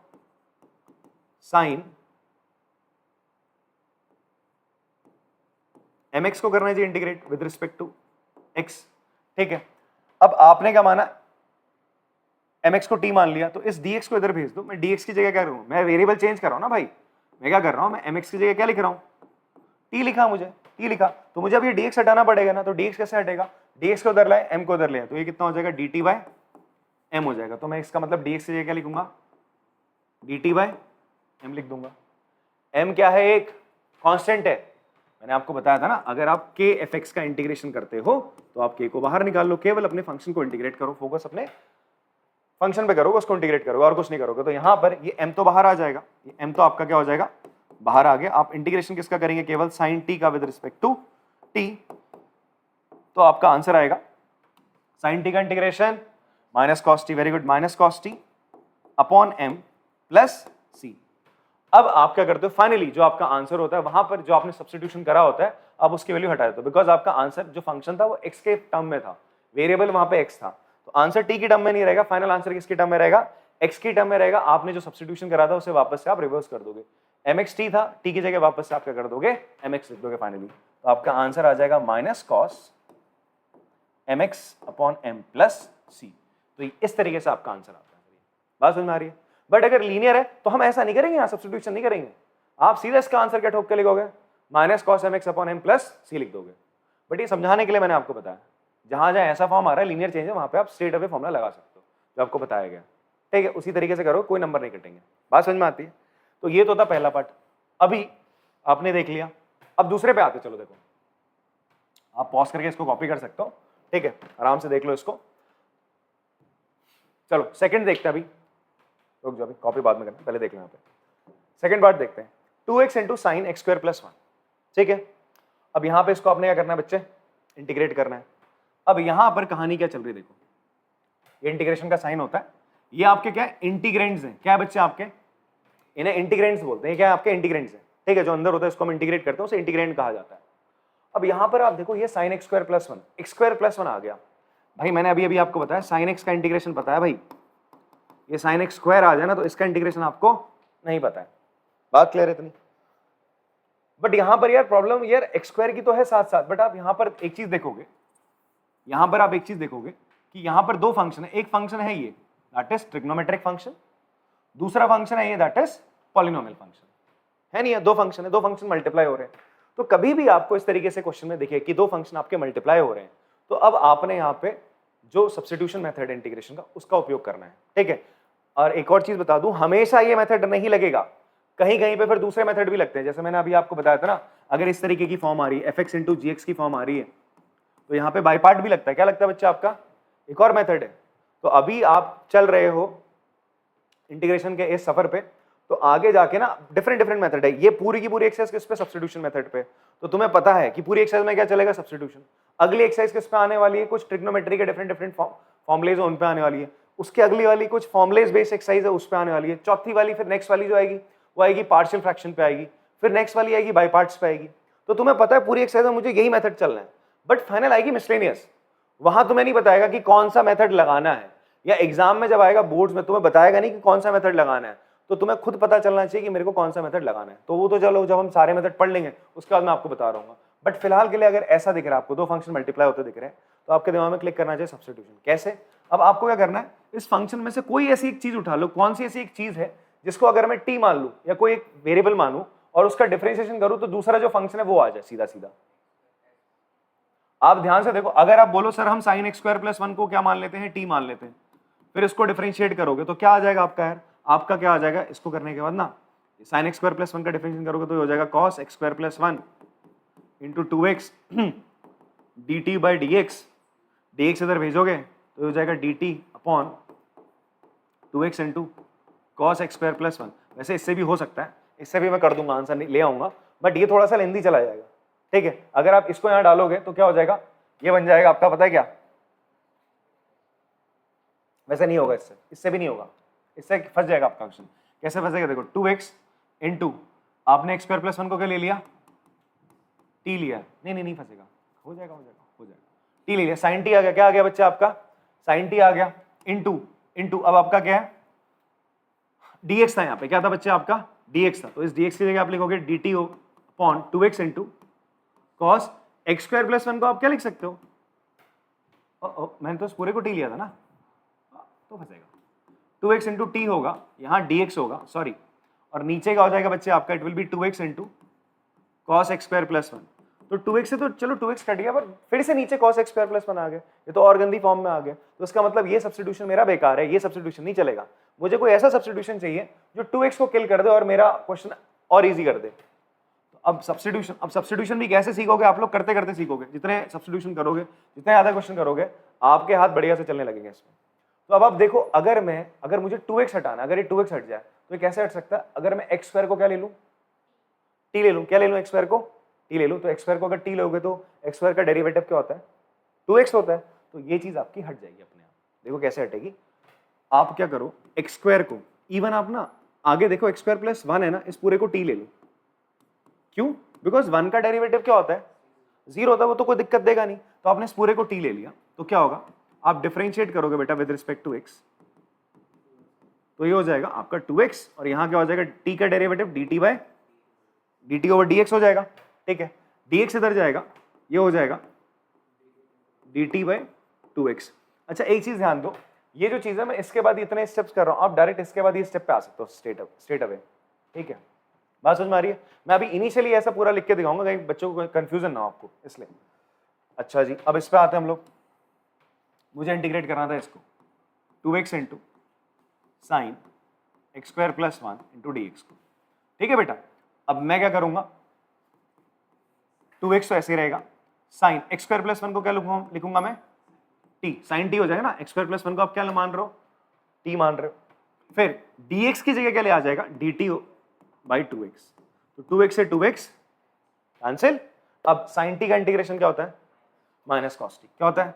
साइन mx को करना है जी integrate with respect to x, ठीक है। अब आपने क्या माना, mx को t मान लिया, तो इस dx को इधर भेज दो। मैं dx की जगह क्या करूं, मैं वेरिएबल चेंज कर रहा हूं ना भाई। मैं क्या कर रहा हूं, मैं mx की जगह क्या लिख रहा हूं, t लिखा, मुझे t लिखा, तो मुझे अब ये dx हटाना पड़ेगा ना। तो dx कैसे हटेगा, dx को उधर लाए, m को उधर लिया, तो ये कितना हो जाएगा, dt बाय m हो जाएगा। तो मैं इसका मतलब dx की जगह क्या लिखूंगा, dt बाय m लिख दूंगा। m क्या है, एक कांस्टेंट है। मैंने आपको बताया था ना, अगर आप k fx का इंटीग्रेशन करते हो तो आप k को बाहर निकाल लो, केवल अपने फंक्शन को इंटीग्रेट करो, फोकस अपने फंक्शन पे करोगे, उसको इंटीग्रेट करोगे और कुछ नहीं करोगे। तो यहां पर ये m तो बाहर आ जाएगा, ये m तो आपका क्या हो जाएगा, बाहर आ गया। आप इंटीग्रेशन किसका करेंगे, केवल साइन t का विद रिस्पेक्ट टू t। तो आपका आंसर आएगा साइन t का integration minus cos t, very good, minus cos t upon m plus c। अब आप क्या करते हो, फाइनली जो आपका आंसर होता है वहां पर जो आपने सब्स्टिट्यूशन करा होता है, आप उसकी वैल्यू हटा देते हो, बिकॉज आपका आंसर जो फंक्शन था वो x के टर्म में था, वेरिएबल वहां पे x था। तो आंसर t की टर्म में नहीं रहेगा, फाइनल आंसर किसकी टर्म में रहेगा, x की टर्म में रहेगा। आपने जो सब्स्टिट्यूशन करा था उसे वापस से आप रिवर्स कर दोगे, mx t था, t की जगह वापस से आप क्या कर दोगे, mx लिख दोगे फाइनली। तो आपका आंसर आ जाएगा minus cos mx upon m plus c। तो इस तरीके से आपका आंसर आता है। बात समझ में आ रही है। बट अगर लीनियर है तो हम ऐसा नहीं करेंगे, यहाँ सब्स्टिट्यूशन नहीं करेंगे, आप सीधा इसका आंसर क्या ठोक के लिखोगे, minus cos mx upon m plus c लिख दोगे। बट ये समझाने के लिए मैंने आपको बताया, जहां जहां ऐसा फॉर्म आ रहा है लीनियर चेंज है, वहां पे आप स्ट्रेट अवे फॉर्मूला लगा सकते हो जो आपको बताया गया, ठीक है। उसी तरीके से करो, कोई नंबर नहीं कटेंगे। बात समझ में आती है। तो ये तो था पहला पार्ट, अभी आपने देख लिया। अब दूसरे पे आते, चलो देखो, आप पॉज करके इसको कॉपी कर सकते हो, ठीक है, आराम से देख लो इसको। चलो सेकंड देखते हैं, अभी रुक जाओ, अभी कॉपी बाद में करना, पहले देख लो यहाँ पे। सेकंड पार्ट देखते हैं, 2x into sine x² plus 1, ठीक है। अब यहाँ पे इसको आपने क्या करना है बच्चे, इंटीग्रेट करना है। अब यहां पर कहानी क्या चल रही है देखो, ये इंटीग्रेशन का साइन होता है, ये आपके क्या है इंटीग्रेंड्स हैं, क्या है बच्चे आपके, इन्हें इंटीग्रेंड्स बोलते हैं, क्या है आपके इंटीग्रेंड्स हैं, ठीक है, जो अंदर होता है इसको हम इंटीग्रेट करते हैं, उसे इंटीग्रेंड कहा जाता है। अब यहां पर आप देखो ये sin x square plus 1, x square plus 1 आ गया भाई, मैंने अभी अभी आपको बताया sin x का इंटीग्रेशन पता है भाई, ये sin x स्क्वायर आ जाए ना तो इसका इंटीग्रेशन आपको नहीं पता है, बात क्लियर है इतनी। बट यहां पर यार प्रॉब्लम यार x स्क्वायर की तो है साथ साथ, बट आप यहां पर एक चीज देखोगे, यहां पर आप एक चीज देखोगे कि यहां पर दो फंक्शन है, एक फंक्शन है ये दैट इज ट्रिग्नोमेट्रिक फंक्शन, दूसरा फंक्शन है ये दैट इज पॉलिनोमियल फंक्शन, है नहीं है, दो फंक्शन है, दो फंक्शन मल्टीप्लाई हो रहे हैं। तो कभी भी आपको इस तरीके से क्वेश्चन में दिखे कि दो फंक्शन आपके मल्टीप्लाई हो रहे हैं, तो अब आपने यहाँ पे जो सब्स्टिट्यूशन मेथड है इंटीग्रेशन का उसका उपयोग करना है, ठीक है। और एक और चीज बता दूं, हमेशा ये मेथड नहीं लगेगा, कहीं कहीं पे फिर दूसरे मेथड भी लगते हैं, जैसे मैंने अभी आपको बताया था ना, अगर इस तरीके की फॉर्म आ रही है fx इंटू जी की फॉर्म आ रही है, तो यहाँ पे बाई पार्ट भी लगता है, क्या लगता है बच्चा आपका, एक और मेथड है। तो अभी आप चल रहे हो इंटीग्रेशन के इस सफर पे, तो आगे जाके ना डिफरेंट डिफरेंट मेथड है, ये पूरी की पूरी एक्सरसाइज किस पे, सब्स्टिट्यूशन मेथड पे, तो तुम्हें पता है कि पूरी एक्सरसाइज में क्या चलेगा, सब्स्टिट्यूशन। अगली एक्सरसाइज किस पे आने वाली है, कुछ ट्रिग्नोमेट्री के डिफरेंट डिफरेंट फॉर्मुलेज उन पे आने वाली है, उसके अगली वाली कुछ फॉर्मुलेज बेस्ड एक्सरसाइज है उस पे आने वाली है, चौथी वाली फिर नेक्स्ट वाली जो आएगी वो आएगी पार्शियल फ्रैक्शन पे आएगी, फिर नेक्स्ट वाली आएगी बाई पार्ट्स पे आएगी। तो तुम्हें पता है पूरी एक्सरसाइज में मुझे यही मेथड चलना है, बट फाइनल आएगी मिसलेनियस, वहां तुम्हें नहीं बताएगा कि कौन सा मेथड लगाना है, या एग्जाम में जब आएगा बोर्ड्स में तुम्हें बताएगा नहीं कि कौन सा मेथड लगाना है, तो तुम्हें खुद पता चलना चाहिए कि मेरे को कौन सा मेथड लगाना है। तो वो तो चलो जब हम सारे मेथड पढ़ लेंगे उसके बाद मैं आपको बता रहा हूँ, बट फिलहाल के लिए अगर ऐसा दिख रहा है आपको दो फंक्शन मल्टीप्लाई होते दिख रहे हैं, तो आपके दिमाग में क्लिक करना चाहिए सब्स्टिट्यूशन। कैसे, अब आपको क्या करना है, इस फंक्शन में से कोई ऐसी एक चीज उठा लो, कौन सी ऐसी एक चीज है जिसको अगर मैं टी मान लूं या कोई एक वेरिएबल मानूं और उसका डिफरेंशिएशन करूं तो दूसरा जो फंक्शन है वो आ जाए सीधा सीधा। आप ध्यान से देखो, अगर आप बोलो सर हम sin x स्क्वायर प्लस 1 को क्या मान लेते हैं, टी मान लेते हैं, फिर इसको डिफरेंशिएट करोगे तो क्या आ जाएगा आपका यार, आपका क्या आ जाएगा, इसको करने के बाद ना sin x स्क्वायर प्लस 1 का डिफरेंशिएशन करोगे तो हो जाएगा cos x square plus 1 into 2x dt by dx इधर भेजोगे तो हो जाएगा dt upon 2x into cos x square plus 1। वैसे इससे भी हो सकता है, इससे भी मैं कर दूंगा, आंसर ले आऊंगा, बट ये थोड़ा सा लेंदी चला जाएगा, ठीक है। अगर आप इसको यहां डालोगे तो क्या हो जाएगा, ये बन जाएगा आपका, पता है क्या, वैसे नहीं होगा, इससे भी नहीं होगा, इससे फंस जाएगा आपका फंक्शन। कैसे फंसेगा देखो, 2x इंटू आपने x स्क्वायर प्लस 1 को क्या ले लिया, t लिया, नहीं फंसेगा, हो जाएगा t ले लिया, sin t आ गया, क्या आ गया बच्चा आपका, sin t आ गया, इंटू अब आपका क्या है, dx था, यहाँ पे क्या था बच्चे आपका, dx था, तो इस dx की जगह आप लिखोगे dt upon 2x into cos x square plus 1 को आप क्या लिख सकते हो, मैंने तो इस पूरे को t लिया था ना, तो फंसेगा, 2x इंटू टी होगा, यहाँ dx होगा, सॉरी, और नीचे का हो जाएगा बच्चे आपका, it will B 2x into cos x square plus 1। तो 2x से तो चलो 2x कट गया, पर फिर से नीचे cos x स्क्वायर प्लस 1 आ गया, ये तो और गंदी फॉर्म में आ गया, तो इसका मतलब ये सब्स्टिट्यूशन मेरा बेकार है, ये सब्स्टिट्यूशन नहीं चलेगा, मुझे कोई ऐसा सब्स्टिट्यूशन चाहिए जो 2x को किल कर दे और मेरा क्वेश्चन और इजी कर दे। तो अब सब्स्टिट्यूशन भी कैसे सीखोगे आप लोग, करते करते सीखोगे, जितने सब्स्टिट्यूशन करोगे, जितने ज्यादा क्वेश्चन करोगे, आपके हाथ बढ़िया से चलने लगेंगे इसमें। तो अब आप देखो, अगर मुझे 2x हटाना, अगर ये 2x हट जाए तो ये कैसे हट सकता है, अगर मैं x स्क्वायर को क्या ले लूं, t ले लूं, क्या ले लूं, x स्क्वायर को t ले लूं, तो x स्क्वायर को अगर t लोगे तो x स्क्वायर का डेरिवेटिव क्या होता है, 2x होता है, तो ये चीज आपकी हट जाएगी अपने आप। देखो कैसे हटेगी, आप क्या करो, x स्क्वायर को इवन आप ना आगे देखो, x स्क्वायर प्लस 1 है ना, इस पूरे को t ले लो, क्यों, बिकॉज 1 का डेरिवेटिव क्या होता है, 0 होता है, वो तो कोई दिक्कत देगा नहीं, तो आपने इस पूरे को t ले लिया, तो क्या होगा, आप डिफरेंशिएट करोगे बेटा विद रिस्पेक्ट टू x, तो ये हो जाएगा आपका 2x, और यहां क्या हो जाएगा, t का डेरिवेटिव dt ओवर dx हो जाएगा, ठीक है, dx इधर जाएगा, ये हो जाएगा dt बाय 2x। अच्छा एक चीज ध्यान दो, ये जो चीज है मैं इसके बाद इतने स्टेप्स कर रहा हूं, आप डायरेक्ट इसके बाद ये स्टेप पे आ सकते हो स्ट्रेट अवे, ठीक है, बात समझ में आ रही है। मैं अभी इनिशियली ऐसा पूरा लिख के दिखाऊंगा कहीं बच्चों को कंफ्यूजन ना हो आपको, इसलिए। अच्छा जी, अब इस पे आते हैं हम लोग, मुझे इंटीग्रेट करना था इसको 2x into sine x square plus 1 into D x को, ठीक है बेटा। अब मैं क्या करूंगा, 2x तो ऐसे रहेगा, साइन x स्क्वायर प्लस 1 को क्या लिखूंगा मैं, t, साइन t हो जाएगा ना, x स्क्वायर प्लस 1 को आप क्या मान रहे हो, t मान रहे हो, फिर dx की जगह क्या ले आ जाएगा, dt बाई 2x, तो 2x से 2x कैंसिल। अब साइन t का इंटीग्रेशन क्या होता है, माइनस कॉस t, क्या होता है,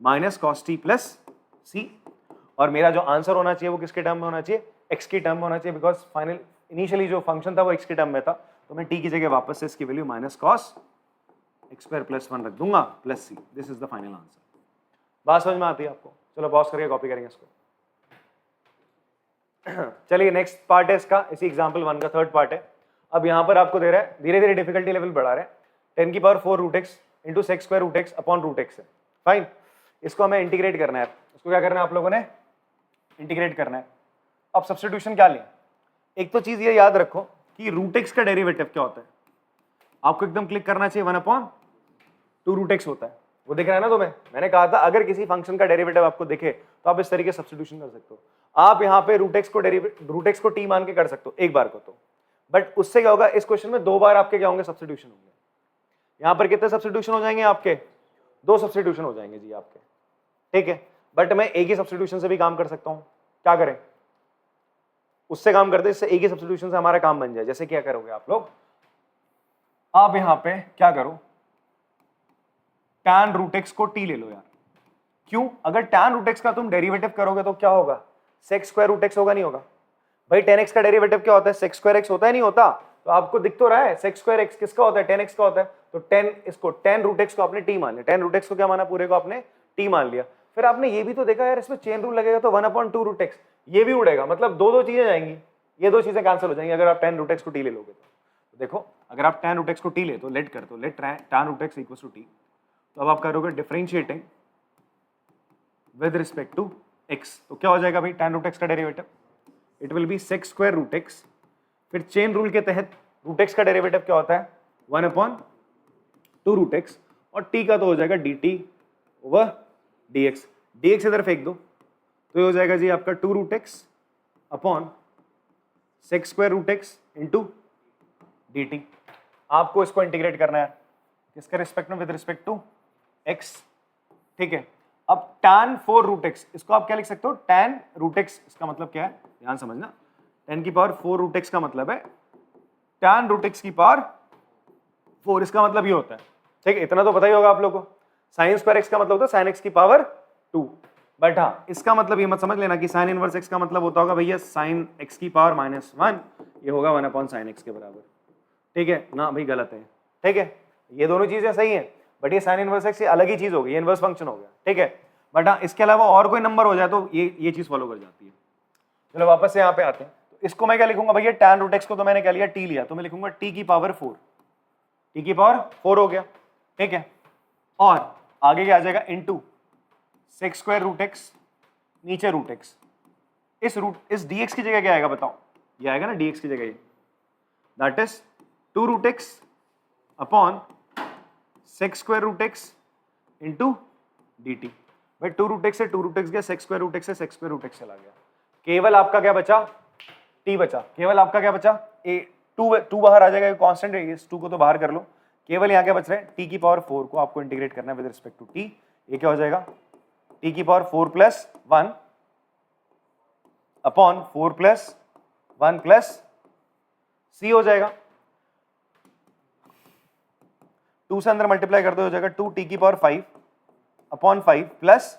माइनस कॉस टी प्लस सी, और मेरा जो आंसर होना चाहिए वो किसके टर्म में होना चाहिए, एक्स की टर्म में होना चाहिए, बिकॉज फाइनल इनिशियली जो फंक्शन था वो एक्स की टर्म में था, तो मैं टी की जगह वापस से इसकी value minus cos x square plus 1 रख दूंगा plus C. This is the final answer. बात समझ में आती है आपको? चलो पॉज करके कॉपी करेंगे इसको। चलिए नेक्स्ट पार्ट है इसका, इसी एग्जाम्पल 1 का थर्ड पार्ट है। अब यहाँ पर आपको दे रहा है, धीरे धीरे डिफिकल्टी लेवल बढ़ा रहे हैं, 10 की power 4 root x into sec square root x upon root x है। फाइन, इसको हमें इंटीग्रेट करना है। इसको क्या करना है आप लोगों ने, इंटीग्रेट करना है। अब सब्स्टिट्यूशन क्या लें? एक तो चीज ये याद रखो कि रूट एक्स का डेरिवेटिव क्या होता है, आपको एकदम क्लिक करना चाहिए 1/2 रूट एक्स होता है, वो दिख रहा है ना तुम्हें? मैंने कहा था अगर किसी फंक्शन का डेरिवेटिव आपको दिखे तो आप इस तरीके से सब्स्टिट्यूशन कर सकते हो। आप यहाँ पे रूट एक्स को टी मान के कर सकते हो एक बार को तो, बट उससे क्या होगा, इस क्वेश्चन में 2 बार आपके क्या होंगे, सब्स्टिट्यूशन होंगे। यहाँ पर कितने सब्स्टिट्यूशन हो जाएंगे आपके, 2 सब्स्टिट्यूशन हो जाएंगे जी आपके, ठीक है। बट मैं एक ही सब्स्टिट्यूशन से भी काम कर सकता हूँ, क्या करें, उससे काम करते, इससे एक ही सब्स्टिट्यूशन से हमारा काम बन जाए। जैसे क्या करोगे आप लोग, आप यहां पे क्या करो, tan रूट एक्स को टी ले लो यार। क्यों? अगर tan रूट एक्स का तुम डेरिवेटिव करोगे तो क्या होगा, सेक्स स्क्वायर रूट एक्स होगा, नहीं होगा भाई? tan x का डेरिवेटिव क्या होता है, सेक्स स्क्वायर एक्स होता है, नहीं होता? तो आपको दिख तो रहा है सेक्स स्क्वायर एक्स किसका होता है, tan x का होता है। तो tan रूट एक्स को आपने टी मान लिया, tan रूट एक्स को क्या माना, पूरे को आपने टी मान लिया। फिर आपने ये भी तो देखा यार, इसमें चेन रूल लगेगा तो 1/2 रूट एक्स, ये भी उड़ेगा, मतलब दो चीजें जाएंगी, ये 2 चीजें कैंसिल हो जाएंगी अगर आप tan रूट एक्स को टी ले लोगे तो। देखो अगर आप tan रूट एक्स को टी ले तो लेट कर दो, let tan root x equal to t, तो अब आप करोगे differentiating with respect to x, तो क्या हो जाएगा भाई, tan रूट एक्स का derivative it will be sec square root x, फिर चेन रूल के तहत रूट एक्स का डेरिवेटिव क्या होता है, 1/2 रूट एक्स, और टी का तो हो जाएगा dt ओवर dx, dx इधर फेंक दो तो ये हो जाएगा जी आपका 2 root x upon sec square root x into dt। आपको इसको इंटीग्रेट करना है किसके रिस्पेक्ट में, विद रिस्पेक्ट टू x, ठीक है। अब tan 4 रूट एक्स, इसको आप क्या लिख सकते हो, tan रूट एक्स, इसका मतलब क्या है, ध्यान समझना, 10 की पावर 4 रूट एक्स का मतलब है tan रूट एक्स की पावर 4, इसका मतलब ये होता है, ठीक है। इतना तो पता ही होगा आप लोगों को, साइन स्क्वायर एक्स का मतलब होता है साइन एक्स की पावर 2, बट हाँ इसका मतलब ये मत समझ लेना कि साइन इनवर्स एक्स का मतलब होता होगा भैया साइन एक्स की पावर -1, ये होगा 1/sin x के बराबर, ठीक है ना भाई, गलत है, ठीक है। ये दोनों चीजें सही हैं, बट ये साइन इनवर्स एक्स अलग ही चीज होगी, ये इनवर्स फंक्शन हो गया, ठीक है। बट हाँ इसके अलावा और कोई नंबर हो जाए तो ये चीज फॉलो कर जाती है। चलो वापस से यहाँ पे आते हैं, तो इसको मैं क्या लिखूंगा भैया, tan रूट एक्स को तो मैंने क्या लिया, टी लिया, तो मैं लिखूंगा t की पावर 4, t की पावर 4 हो गया, ठीक है। और आगे क्या आ जाएगा, into sec square root x, नीचे रूट एक्स, इस dx की जगह क्या आएगा बताओ, ये आएगा ना dx की जगह, ये that is 2 root x upon sec square root x into dt। भाई 2 रूट एक्स से 2 रूट एक्स गया, सेक्स स्क्वायर रूट एक्स से सेक्स स्क्वायर रूट एक्स चला गया, केवल आपका क्या बचा, t बचा, केवल आपका क्या बचा, टू बाहर आ जाएगा, कांस्टेंट है, इस 2 को तो बाहर कर लो, केवल यहाँ क्या बच रहा है, t की पावर 4 को आपको इंटीग्रेट करना है विद रिस्पेक्ट टू t, ये क्या हो जाएगा, t की power 4 plus 1 upon 4 plus 1 plus c हो जाएगा, 2 से अंदर मल्टीप्लाई कर दो, हो जाएगा 2t की पावर 5 अपॉन 5 प्लस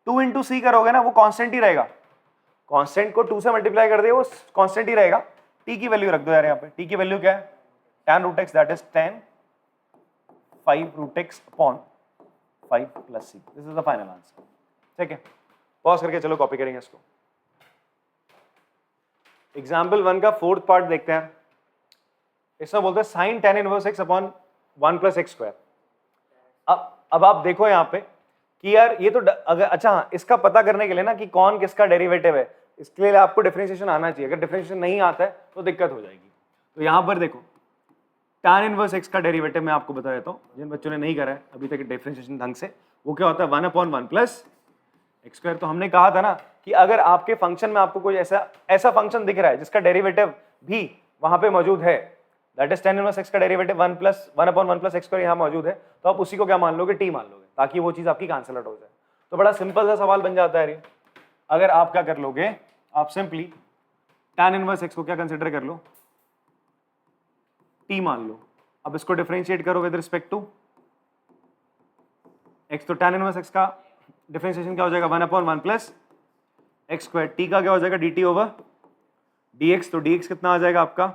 2 इंटू सी करोगे ना, वो कांस्टेंट ही रहेगा, कांस्टेंट को 2 से मल्टीप्लाई कर दिया वो कांस्टेंट ही रहेगा। t की वैल्यू रख दो यार यहाँ पे, t की वैल्यू क्या है, tan root x, that is tan 5 root x upon 5 plus c, this is the final answer, ठीक है। पॉज करके चलो कॉपी करेंगे इसको। एग्जाम्पल 1 का फोर्थ पार्ट देखते हैं, इसमें बोलते हैं sine tan inverse x upon 1 plus x square. अब आप देखो यहाँ पे कि यार ये तो अगर, अच्छा हाँ, इसका पता करने के लिए ना कि कौन किसका डेरिवेटिव है, इसके लिए आपको डिफरेंशिएशन आना चाहिए, अगर डिफरेंशिएशन नहीं आता है तो दिक्कत हो जाएगी। तो यहाँ पर देखो tan इनवर्स x का डेरिवेटिव मैं आपको बता देता हूँ, जिन बच्चों ने नहीं करा है अभी तक डिफरेंशिएशन ढंग से, वो क्या होता है 1/1 प्लस एक्स स्क्वायर। तो हमने कहा था ना कि अगर आपके फंक्शन में आपको कोई ऐसा फंक्शन दिख रहा है जिसका डेरिवेटिव भी वहां पे मौजूद है, that is tan inverse x का डेरिवेटिव 1/1 प्लस एक्स स्क्वायर यहाँ मौजूद है, तो आप उसी को क्या मान लोगे, t मान लोगे, ताकि वो चीज आपकी कैंसल आउट हो जाए। तो बड़ा सिंपल सा सवाल बन जाता है ये, अगर आप क्या कर लोगे, आप सिंपली tan इनवर्स x को क्या कंसिडर कर लो, t मान लो। अब इसको डिफरेंशिएट करो विद रिस्पेक्ट टू x, तो tan इनवर्स x का डिफरेंशिएशन क्या हो जाएगा 1/1 प्लस एक्स स्क्वायर, टी का क्या हो जाएगा dt ओवर dx, तो dx कितना आ जाएगा आपका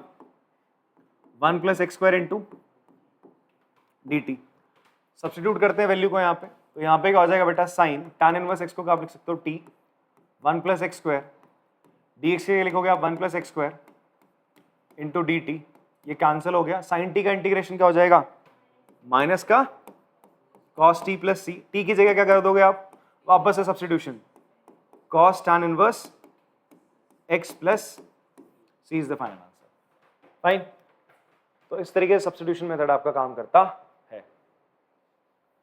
1 plus x square into dt। Substitute करते हैं वैल्यू को यहाँ पे, तो यहाँ पे क्या हो जाएगा बेटा साइन tan इनवर्स x को क्या आप लिख सकते हो t 1 plus x square, dx के लिए लिखोगे आप 1 plus x square into dt, ये कैंसिल हो गया। साइन टी का इंटीग्रेशन क्या हो जाएगा माइनस का cos t plus C, T की जगह क्या कर दोगे आप वापस से substitution cos tan inverse x plus C is the final answer. Fine, तो इस तरीके से सब्स्टिट्यूशन मेथड आपका काम करता है।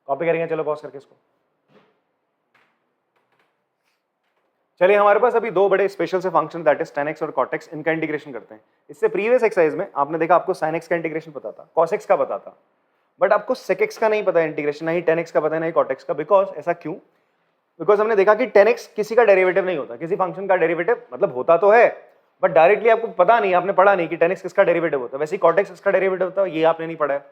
कॉपी करेंगे, चलो पॉज करके इसको। चलिए हमारे पास अभी दो बड़े स्पेशल से function that is tan x और cot x, इनका इंटीग्रेशन करते हैं। इससे प्रीवियस एक्सरसाइज में आपने देखा आपको sin x का इंटीग्रेशन पता था, cos x का पता था, बट आपको sec x का नहीं पता इंटीग्रेशन, नहीं tan x का पता है नहीं cot x का। बिकॉज ऐसा क्यों? बिकॉज हमने देखा कि tan x किसी का डेरिवेटिव नहीं होता, किसी फंक्शन का डेरिवेटिव मतलब होता तो है बट डायरेक्टली आपको पता नहीं, आपने पढ़ा नहीं कि tan x किसका डेरिवेटिव होता है। वैसे ही cot x किसका डेरिवेटिव होता है ये आपने नहीं पढ़ा है।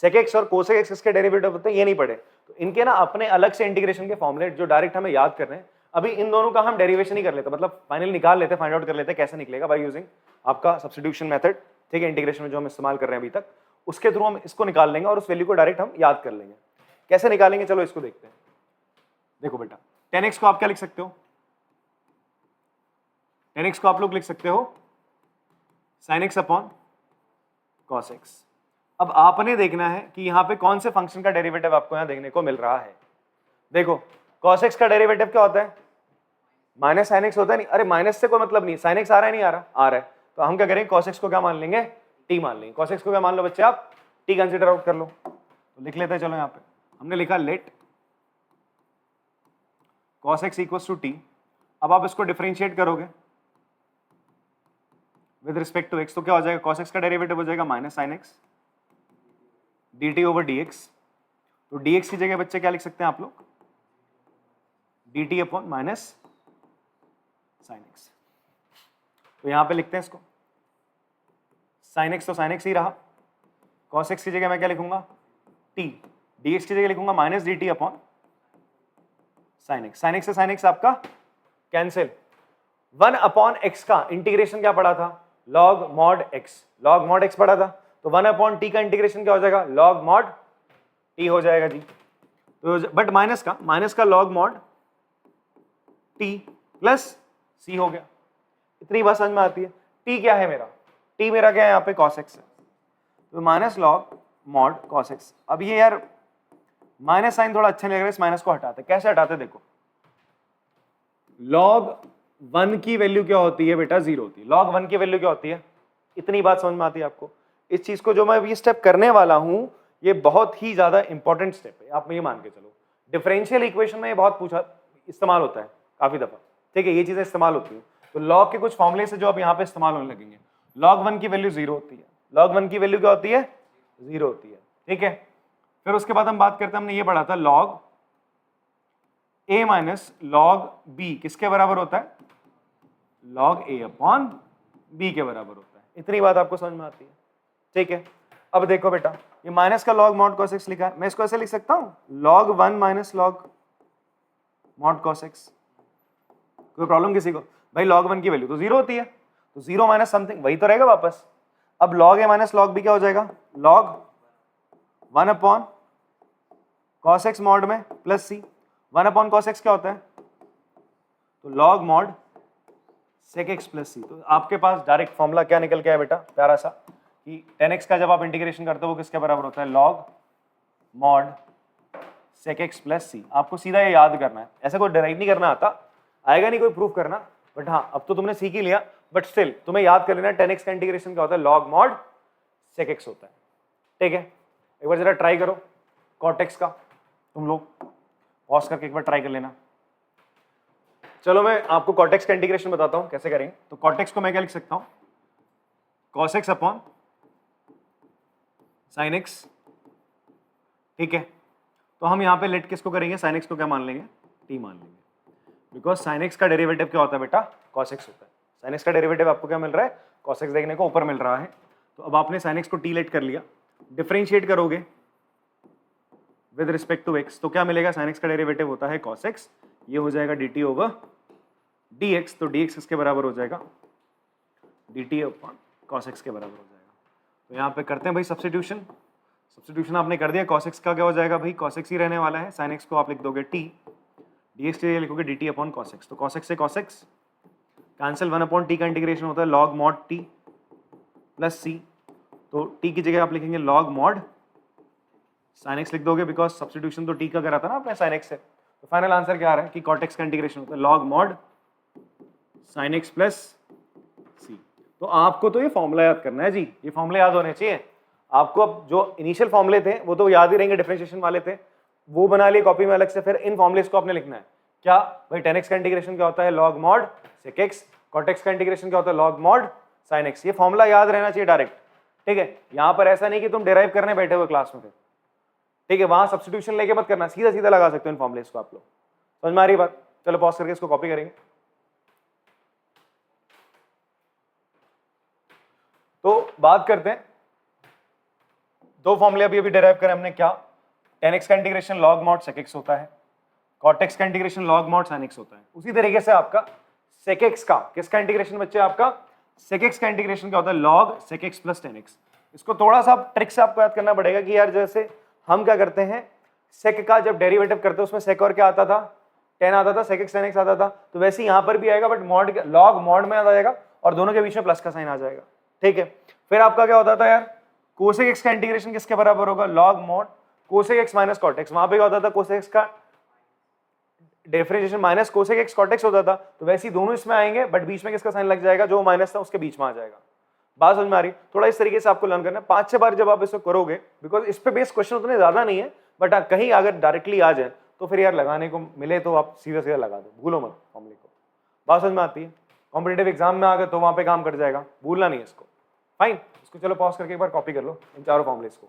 sec x और cosec x किसके डेरिवेटिव होते हैं ये नहीं पढ़े। तो इनके ना अपने अलग से इंटीग्रेशन के फॉर्मूले जो डायरेक्ट हमें याद करने हैं, अभी इन दोनों का हम डेरिवेशन ही कर लेते, मतलब फाइनल निकाल लेते, फाइंड आउट कर लेते कैसे निकलेगा बाय यूजिंग आपका सब्स्टिट्यूशन मेथड। ठीक है, इंटीग्रेशन में जो हम इस्तेमाल कर रहे हैं अभी तक, उसके थ्रू हम इसको निकाल लेंगे और उस वैल्यू को डायरेक्ट हम याद कर लेंगे। कैसे निकालेंगे चलो इसको देखते हैं। देखो बेटा tan x को आप क्या लिख सकते हो, tan x को आप लोग लिख सकते हो sin x upon cos x। अब आपने देखना है कि यहाँ पे कौन से फंक्शन का डेरिवेटिव आपको यहाँ देखने को मिल रहा है। देखो cos x का डेरिवेटिव क्या होता है माइनस sin x होता है नहीं, अरे माइनस से कोई मतलब नहीं, sin x आ रहा है नहीं आ रहा, आ रहा है, तो हम क्या करेंगे cos x को क्या मान लेंगे t मान लेंगे। cos x को क्या मान लो बच्चे आप t कंसिडर आउट कर लो, तो लिख लेते हैं। चलो यहाँ पे हमने लिखा let cos x equals to t। अब आप इसको डिफरेंशिएट करोगे विद रिस्पेक्ट टू x, तो क्या हो जाएगा cos x का डेरिवेटिव हो जाएगा minus sin x dt over dx। तो dx की जगह बच्चे क्या लिख सकते हैं आप लोग dt upon minus sin x। तो यहां पे लिखते हैं इसको sin x, तो sin x ही रहा, cos x की जगह मैं क्या लिखूंगा t, dx की जगह लिखूंगा minus dt upon sin x। sin x से sin x आपका कैंसिल। 1 अपॉन x का इंटीग्रेशन क्या पड़ा था log mod x, log mod x पड़ा था, तो 1 अपॉन t का इंटीग्रेशन क्या हो जाएगा log mod t हो जाएगा जी। तो बट माइनस का log mod t plus c हो गया। इतनी बात समझ में आती है। t क्या है मेरा, t मेरा क्या है यहाँ पे cos x है, तो minus log mod cos x। अब ये यार माइनस साइन थोड़ा अच्छा नहीं लग रहा है, इस माइनस को हटाते, कैसे हटाते देखो, log 1 की वैल्यू क्या होती है बेटा 0 होती है। log 1 की वैल्यू क्या होती है, इतनी बात समझ में आती है आपको। इस चीज को जो मैं अभी स्टेप करने वाला हूं ये बहुत ही ज्यादा इंपॉर्टेंट स्टेप है, आप ये मान के चलो। डिफरेंशियल इक्वेशन में ये बहुत पूछा इस्तेमाल होता है काफी दफा, ठीक है, ये चीजें इस्तेमाल होती है। तो log के कुछ फॉर्मूले से जो अब यहाँ पे इस्तेमाल होने लगेंगे। log 1 की वैल्यू 0 होती है, log 1 की वैल्यू क्या होती है 0 होती है, ठीक है। फिर उसके बाद हम बात करते हैं, हमने ये पढ़ा था log a minus log b किसके बराबर होता है log a अपॉन b के बराबर होता है। इतनी बात आपको समझ में आती है, ठीक है। अब देखो बेटा ये माइनस का log mod cos x लिखा है, मैं इसको ऐसे लिख सकता हूं log 1 minus log mod cos x। कोई प्रॉब्लम किसी को भाई, log 1 की वैल्यू तो 0 होती है, तो 0 माइनस समथिंग वही तो रहेगा वापस। अब log a minus log b क्या हो जाएगा log 1 upon cos x mod में plus c। 1 upon cos x क्या होता है तो log mod sec x plus c। तो आपके पास डायरेक्ट फॉर्मूला क्या निकल के आया बेटा प्यारा सा कि tan x का जब आप इंटीग्रेशन करते हो वो किसके बराबर होता है log mod sec x plus c। आपको सीधा ये याद करना है, ऐसा कोई डिराइव नहीं करना आता, आएगा नहीं कोई प्रूफ करना, बट हाँ अब तो तुमने सीख ही लिया, बट स्टिल तुम्हें याद कर लेना tan x का इंटीग्रेशन क्या होता है log mod sec x होता है, ठीक है। एक बार जरा ट्राई करो cot x का, तुम लोग पॉज करके एक बार ट्राई कर लेना। चलो मैं आपको cot x का इंटीग्रेशन बताता हूं कैसे करेंगे। तो cot x को मैं क्या लिख सकता हूं cos x upon sin x, ठीक है। तो हम यहाँ पे लेट किसको करेंगे sin x को क्या मान लेंगे t मान लेंगे, बिकॉज sin x का डेरिवेटिव क्या होता है बेटा cos x होता है। sin x का डेरिवेटिव आपको क्या मिल रहा है cos x देखने को ऊपर मिल रहा है। तो अब आपने sin x को t लेट कर लिया, डिफरेंशिएट करोगे विद रिस्पेक्ट टू x, तो क्या मिलेगा, sin x का डेरिवेटिव होता है cos x, ये हो जाएगा dt ओवर dx, तो dx किसके बराबर हो जाएगा, dt अपॉन cos x के बराबर हो जाएगा। तो यहाँ पे करते हैं भाई सब्स्टिट्यूशन आपने कर दिया, cos x का क्या हो जाएगा भाई, cos x ही रहने वाला है, sin x को आप लिख दोगे t, dx के लिए लिखोगे dt अपॉन cos x, तो cos x से cos x cancel, 1 upon t का इंटीग्रेशन होता है log mod t plus c, तो t की जगह आप लिखेंगे log mod sin x लिख दोगे, बिकॉज सब्स्टिट्यूशन तो t का करा था ना आपने sin x से, तो फाइनल आंसर क्या आ रहा है कि cot x का इंटीग्रेशन होता है log mod sin x plus c। तो आपको तो ये फॉर्मूला याद करना है जी, ये फॉर्मूला याद होने चाहिए आपको। अब जो इनिशियल फॉर्मूले थे वो तो याद ही रहेंगे, डिफरेंशिएशन वाले थे, वो बना लिए कॉपी में अलग से, फिर इन फॉर्मूलेस को आपने लिखना है। क्या भाई, tan x का इंटीग्रेशन क्या होता है log mod sec x, cot x का इंटीग्रेशन क्या होता है log mod sin x, ये फॉर्मूला याद रहना चाहिए डायरेक्ट, ठीक है। यहां पर ऐसा नहीं कि तुम डिराइव करने बैठे हुए क्लास में थे, ठीक है, वहां सब्स्टिट्यूशन लेके मत करना, सीधा सीधा लगा सकते हो इन फॉर्मूलेस को आप लोग, समझ में आ रही बात। चलो पॉज करके इसको कॉपी करेंगे। तो बात करते हैं, दो फॉर्मूले अभी डिराइव करें हमने, क्या, tan x का integration log mod sec x होता है, cot x का integration log mod sin x होता है। उसी तरीके से आपका sec x का किसका इंटीग्रेशन बच्चे, आपका sec x का इंटीग्रेशन क्या होता है log sec x plus tan x। इसको थोड़ा सा ट्रिक से आपको याद करना पड़ेगा कि यार जैसे हम क्या करते हैं, sec का जब डेरिवेटिव करते हैं उसमें sec और क्या आता था, tan आता था, sec x tan x आता था, तो वैसे यहां पर भी आएगा, बट mod log mod में आ जाएगा और दोनों के बीच में प्लस का साइन आ जाएगा, ठीक है। फिर आपका क्या होता था यार, cosec x का इंटीग्रेशन किसके बराबर होगा, log mod cosec x minus cot x, वहां पे क्या होता था, cosec x का differentiation minus cosec x cot x होता था, तो वैसे ही दोनों इसमें आएंगे, बट बीच में किसका साइन लग जाएगा, जो माइनस था उसके बीच में आ जाएगा। बात समझ में आ रही, थोड़ा इस तरीके से आपको लर्न करना है, 5-6 बार जब आप इसको करोगे, बिकॉज इस पे बेस क्वेश्चन उतने ज्यादा नहीं है, बट कहीं अगर डायरेक्टली आ जाए तो फिर यार लगाने को मिले तो आप सीधा सीधा लगा दो, भूलो मत फॉर्मूले को। बात समझ में आती है, कॉम्पिटिटिव एग्जाम में आ गए तो वहां पे काम कर जाएगा, भूलना नहीं इसको, फाइन। इसको चलो पॉज करके एक बार कॉपी कर लो इन चारों फॉर्मूलेस को।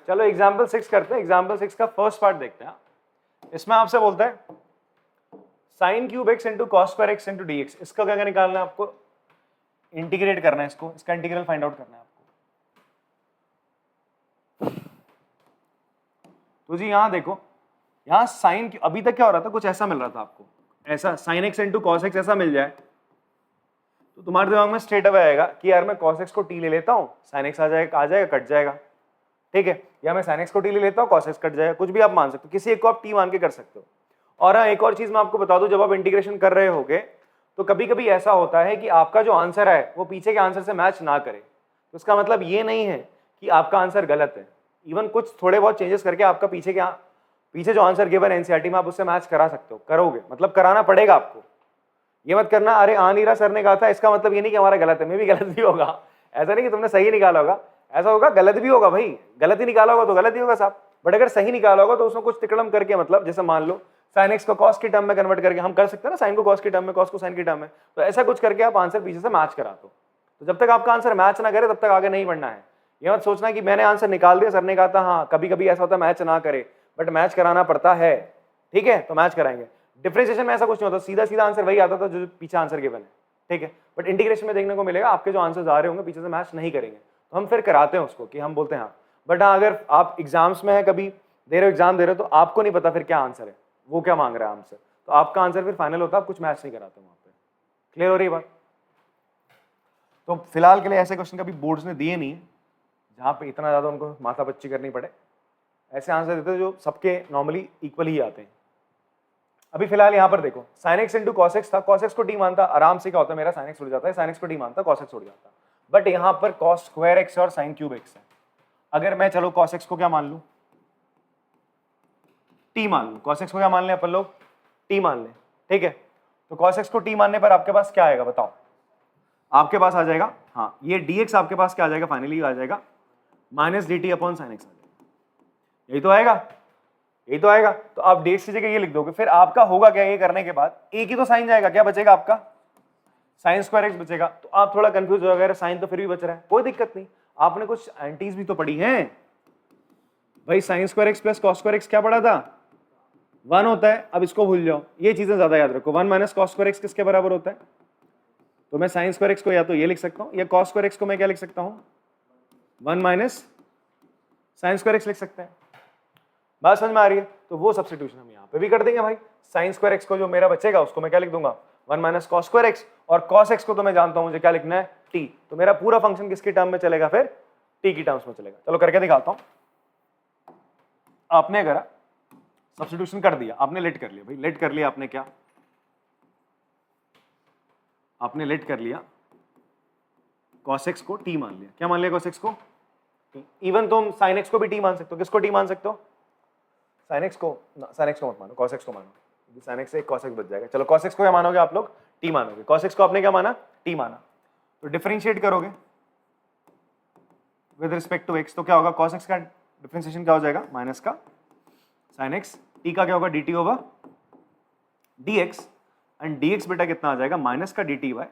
चलो एग्जाम्पल 6 करते हैं, एग्जाम्पल 6 का फर्स्ट पार्ट देखते हैं। इसमें आपसे बोलता है sine cube x into cos square x into D x, इसका क्या निकालना है आपको, इंटीग्रेट करना है इसको, इसका इंटीग्रल फाइंड आउट करना है आपको। तो जी यहां देखो, यहां साइन, अभी तक क्या हो रहा था, कुछ ऐसा मिल रहा था आपको, ऐसा sine x into cos x ऐसा मिल जाए तो तुम्हारे दिमाग में स्ट्रेट अवे आएगा कि यार मैं cos x को t ले लेता हूं, sin x आ जाएगा कट जाएगा, ठीक है, या मैं sin x को t ले लेता हूं, cos x कट जाएगा, कुछ भी आप मान सकते हो, किसी एक को आप t मान के कर सकते हो। और हाँ, एक और चीज मैं आपको बता दूं, जब आप इंटीग्रेशन कर रहे होगे तो कभी कभी ऐसा होता है कि आपका जो आंसर है वो पीछे के आंसर से मैच ना करे, तो उसका मतलब ये नहीं है कि आपका आंसर गलत है, इवन कुछ थोड़े बहुत चेंजेस करके आपका पीछे जो आंसर गिवन एनसीईआरटी में आप उससे मैच करा सकते हो, करोगे, मतलब कराना पड़ेगा आपको। ये मत करना अरे आ नहीं रहा, सर ने कहा था, इसका मतलब ये नहीं कि हमारा गलत है, मे भी गलत भी होगा, ऐसा नहीं कि तुमने सही निकाला होगा, ऐसा होगा गलत भी होगा भाई, गलत ही निकाला होगा तो गलत ही होगा साहब, बट अगर सही निकाला होगा तो उसमें कुछ तिकड़म करके, मतलब जैसे मान लो साइन एक्स को कॉस की टर्म में कन्वर्ट करके, हम कर सकते हैं ना, साइन को कॉस की टर्म में, कॉस को साइन की टर्म में, तो ऐसा कुछ करके आप आंसर पीछे से मैच करा दो। तो जब तक आपका आंसर मैच ना करे तब तक आगे नहीं बढ़ना है। ये मत सोचना कि मैंने आंसर निकाल दिया, सर ने कहा था, हाँ कभी कभी ऐसा होता है मैच ना करे, बट मैच कराना पड़ता है, ठीक है, तो मैच कराएंगे। डिफरेंशिएशन में ऐसा कुछ नहीं होता, सीधा सीधा आंसर वही आता था जो पीछे आंसर गिवन है, ठीक है, बट इंटीग्रेशन में देखने को मिलेगा आपके जो आंसर्स आ रहे होंगे पीछे से मैच नहीं करेंगे, तो हम फिर कराते हैं उसको कि हम बोलते हैं हाँ। बट हाँ, अगर आप एग्जाम्स में है, कभी दे रहे हो, एग्जाम दे रहे हो, तो आपको नहीं पता फिर क्या आंसर है, वो क्या मांग रहा है आंसर, तो आपका आंसर फिर फाइनल होता है, आप कुछ मैच नहीं कराते वहां पे। क्लियर हो रही बात। तो फिलहाल के लिए ऐसे क्वेश्चन कभी बोर्ड्स ने दिए नहीं है जहाँ पे इतना ज्यादा उनको माथा पच्ची करनी पड़े, ऐसे आंसर देते जो सबके नॉर्मली इक्वल ही आते हैं। अभी फिलहाल यहाँ पर देखो, sin x into cos x था, cos x को t मानता, आराम से क्या होता है, मेरा sin x उड़ जाता है, sin x को t मानता, cos x उड़ जाता, बट यहाँ पर cos स्क्वायर x और sin क्यूब x है। अगर मैं चलो cos x को क्या मान लूं, t मान लूं, cos x को क्या मान लें अपन लोग, t मान लें, ठीक है, तो cos x को t मानने पर आपके पास क्या आएगा बताओ, आपके पास आ जाएगा, हाँ ये dx आपके पास क्या आ जाएगा, फाइनली आ जाएगा minus dt upon sin x आ जाएगा, यही तो आएगा, यही तो आएगा। तो आप dx की जगह ये लिख दोगे, फिर आपका होगा क्या, ये करने के बाद एक ही तो साइन जाएगा, क्या बचेगा आपका, साइन स्क्वायर x बचेगा। तो आप थोड़ा कंफ्यूज हो गए, साइन तो फिर भी बच रहा है, कोई दिक्कत नहीं, आपने कुछ एंटीज भी तो पढ़ी हैं भाई, sine square x plus cos square x क्या पढ़ा था, 1 होता है। अब इसको भूल जाओ, ये चीजें ज्यादा याद रखो, 1 माइनस कॉस स्क्वायर x किसके बराबर होता है, तो मैं साइन स्क्वायर x को या तो ये लिख सकता हूं, या कॉस स्क्वायर x को मैं क्या लिख सकता हूं, 1 माइनस साइन स्क्वायर एक्स लिख सकते हैं। बात समझ में आ रही है? तो वो सब्स्टिट्यूशन हम यहाँ पे भी कर देंगे भाई। साइन स्क्वायर एक्स को जो मेरा बचेगा उसको मैं क्या लिख दूंगा 1 माइनस कॉस स्क्वायर एक्स, और कॉस एक्स को तो मैं जानता हूं मुझे क्या लिखना है t, तो मेरा पूरा फंक्शन किसकी टर्म में चलेगा फिर t की टर्म्स में चलेगा। चलो करके दिखाता हूं। आपने अगर सब्स्टिट्यूशन कर दिया, आपने लेट कर लिया भाई, लेट कर लिया आपने, क्या आपने लेट कर लिया cos x को t मान लिया। क्या मान लिया cos x को t। इवन तुम sin x को भी t मान सकते हो। किसको t मान सकते हो? sin x को, sin x को मत मानो, cos x को मानो। sin x से cos x बच जाएगा। चलो cos x को क्या मानोगे आप लोग? t मानोगे। cos x को आपने क्या माना? t माना। तो डिफरेंशिएट करोगे विद रिस्पेक्ट टू x, तो क्या होगा? cos x का डिफरेंशिएशन क्या हो जाएगा? माइनस का sin x, t का क्या होगा? dt over dx, and dx बेटा कितना आ जाएगा? माइनस का dt बाय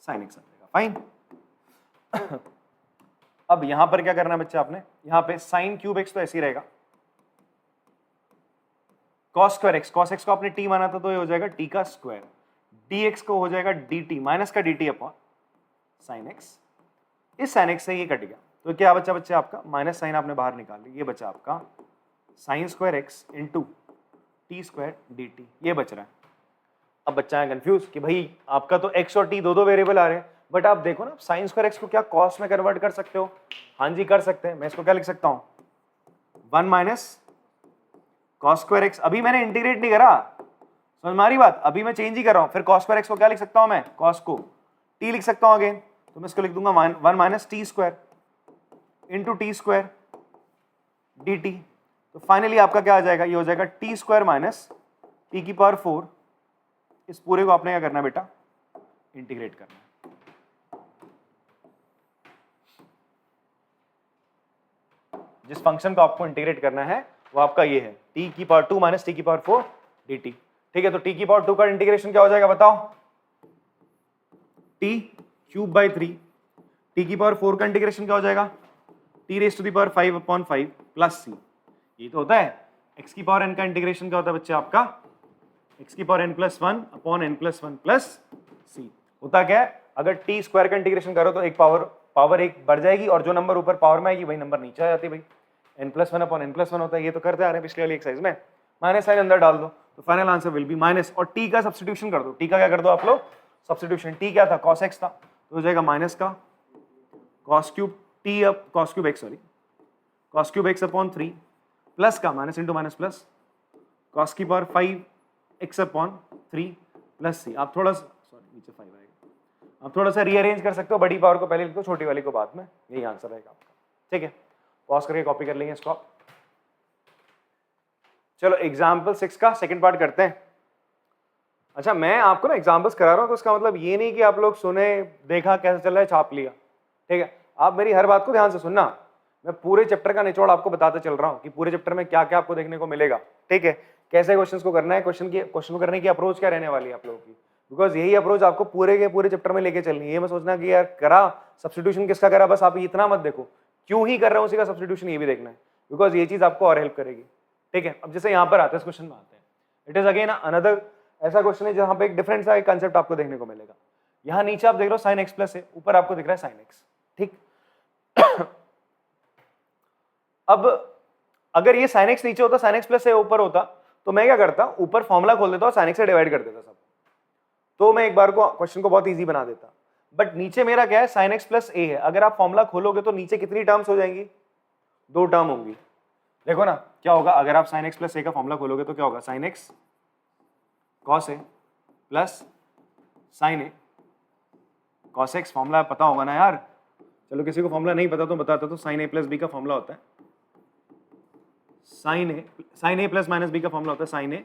sin x आ जाएगा। फाइन। अब यहां पर क्या करना है बच्चे आपने? यहां पे sin क्यूब x तो ऐसे ही रहेगा, cos square x, cos x को आपने t माना था तो ये हो जाएगा t का स्क्वायर, dx को हो जाएगा dt माइनस का dt अपॉन sin x। इस sin x से ये कट गया तो क्या बचा बच्चे आपका? माइनस साइन आपने बाहर निकाल ली, ये बचा आपका sin square x into T square dt, ये बच रहा है। अब बच्चा है कंफ्यूज कि भाई आपका तो x और t दो वेरिएबल आ रहे हैं, बट आप देखो ना, sin स्क्वायर x को क्या cos में कन्वर्ट कर सकते हो? हाँ जी कर सकते हैं। मैं इसको क्या लिख सकता हूँ? 1 माइनस cos स्क्वायर x। अभी मैंने इंटीग्रेट नहीं करा, समझ में आ रही बात? अभी मैं चेंज ही कर रहा हूँ। फिर cos स्क्वायर x को क्या लिख सकता हूँ मैं? cos को t लिख सकता हूँ अगेन, तो मैं इसको लिख दूंगा 1 minus T square into T square dt। तो फाइनली आपका क्या आ जाएगा? ये हो जाएगा टी स्क्वायर माइनस टी की पावर 4। इस पूरे को आपने क्या करना है बेटा? इंटीग्रेट करना है। जिस फंक्शन को आपको इंटीग्रेट करना है वो आपका ये है t की पावर 2 माइनस टी की पावर 4 dt। ठीक है, तो t की पावर 2 का इंटीग्रेशन क्या हो जाएगा बताओ? t cube by 3। t की पावर 4 का इंटीग्रेशन क्या हो जाएगा? t raise to the power 5 upon 5 plus c। ये तो होता है। x की पावर n का इंटीग्रेशन क्या होता है बच्चे आपका? x की power n plus 1 upon n plus 1 plus c। होता क्या है? अगर t स्क्वायर का इंटीग्रेशन करो तो एक पावर एक बढ़ जाएगी, और जो नंबर ऊपर पावर में आएगी वही नंबर नीचे आ जाती है भाई। n plus 1 upon n plus 1 होता है। ये तो करते आ रहे हैं पिछले वाली एक्सरसाइज में। माइनस साइन अंदर डाल दो तो final answer will be minus, और t का सब्स्टिट्यूशन कर दो। t का क्या कर दो आप लोग? सब्स्टिट्यूशन। t क्या था? cos x था, तो हो जाएगा माइनस का cos cube t up cos cube x, sorry cos cube x upon 3 plus का minus into minus plus cos की power 5 x upon 3 plus c। आप थोड़ा सा, सॉरी नीचे 5 आएगा, आप थोड़ा सा रीअरेंज कर सकते हो। बड़ी पावर को पहले लिख दो, छोटी वाली को बाद में। यही आंसर रहेगा आपका। ठीक है, पॉज करके कॉपी कर लेंगे इसको आप। चलो एग्जाम्पल 6 का सेकंड पार्ट करते हैं। अच्छा, मैं आपको ना एग्जाम्पल्स करा रहा हूँ तो उसका मतलब ये नहीं कि आप लोग सुने, देखा कैसे चल रहा है, छाप लिया। ठीक है, आप मेरी हर बात को ध्यान से सुनना। मैं पूरे चैप्टर का निचोड़ आपको बताते चल रहा हूँ कि पूरे चैप्टर में क्या क्या आपको देखने को मिलेगा। ठीक है, कैसे क्वेश्चंस को करना है, क्वेश्चन को करने की अप्रोच क्या रहने वाली है आप लोगों की, बिकॉज यही अप्रोच आपको पूरे के पूरे चैप्टर में लेके चलनी है। ये मैं सोचना कि यार करा सब्स्टिट्यूशन किसका करा, बस आप इतना मत देखो क्यों ही कर रहा हूँ उसी का सब्स्टिट्यूशन, ये भी देखना है, बिकॉज ये चीज आपको और हेल्प करेगी। ठीक है, अब जैसे यहाँ पर आते हैं, इस क्वेश्चन में आते हैं। इट इज अगेन अनदर ऐसा क्वेश्चन है जहाँ पे एक डिफरेंट सा कंसेप्ट आपको देखने को मिलेगा। यहाँ नीचे आप देख लो साइन एक्स प्लस है, ऊपर आपको दिख रहा है साइन एक्स। ठीक अब अगर ये साइन एक्स नीचे होता, साइन एक्स प्लस है ऊपर होता, तो मैं क्या करता? ऊपर फॉर्मूला खोल देता और साइन एक्स से डिवाइड कर देता सब, तो मैं एक बार को क्वेश्चन को बहुत इजी बना देता। बट नीचे मेरा क्या है? साइन एक्स प्लस ए है। अगर आप फॉर्मूला खोलोगे तो नीचे कितनी टर्म्स हो जाएंगी? 2 टर्म होंगी। देखो ना क्या होगा अगर आप साइन एक्स प्लस ए का फॉर्मूला खोलोगे तो क्या होगा? Sine x cos A plus sign A cos x. Formula पता होगा ना यार? चलो किसी को फॉर्मूला नहीं पता तो बताता, तो साइन ए प्लस बी का फॉर्मूला होता है sine A plus minus B का फॉर्मूला होता है sine A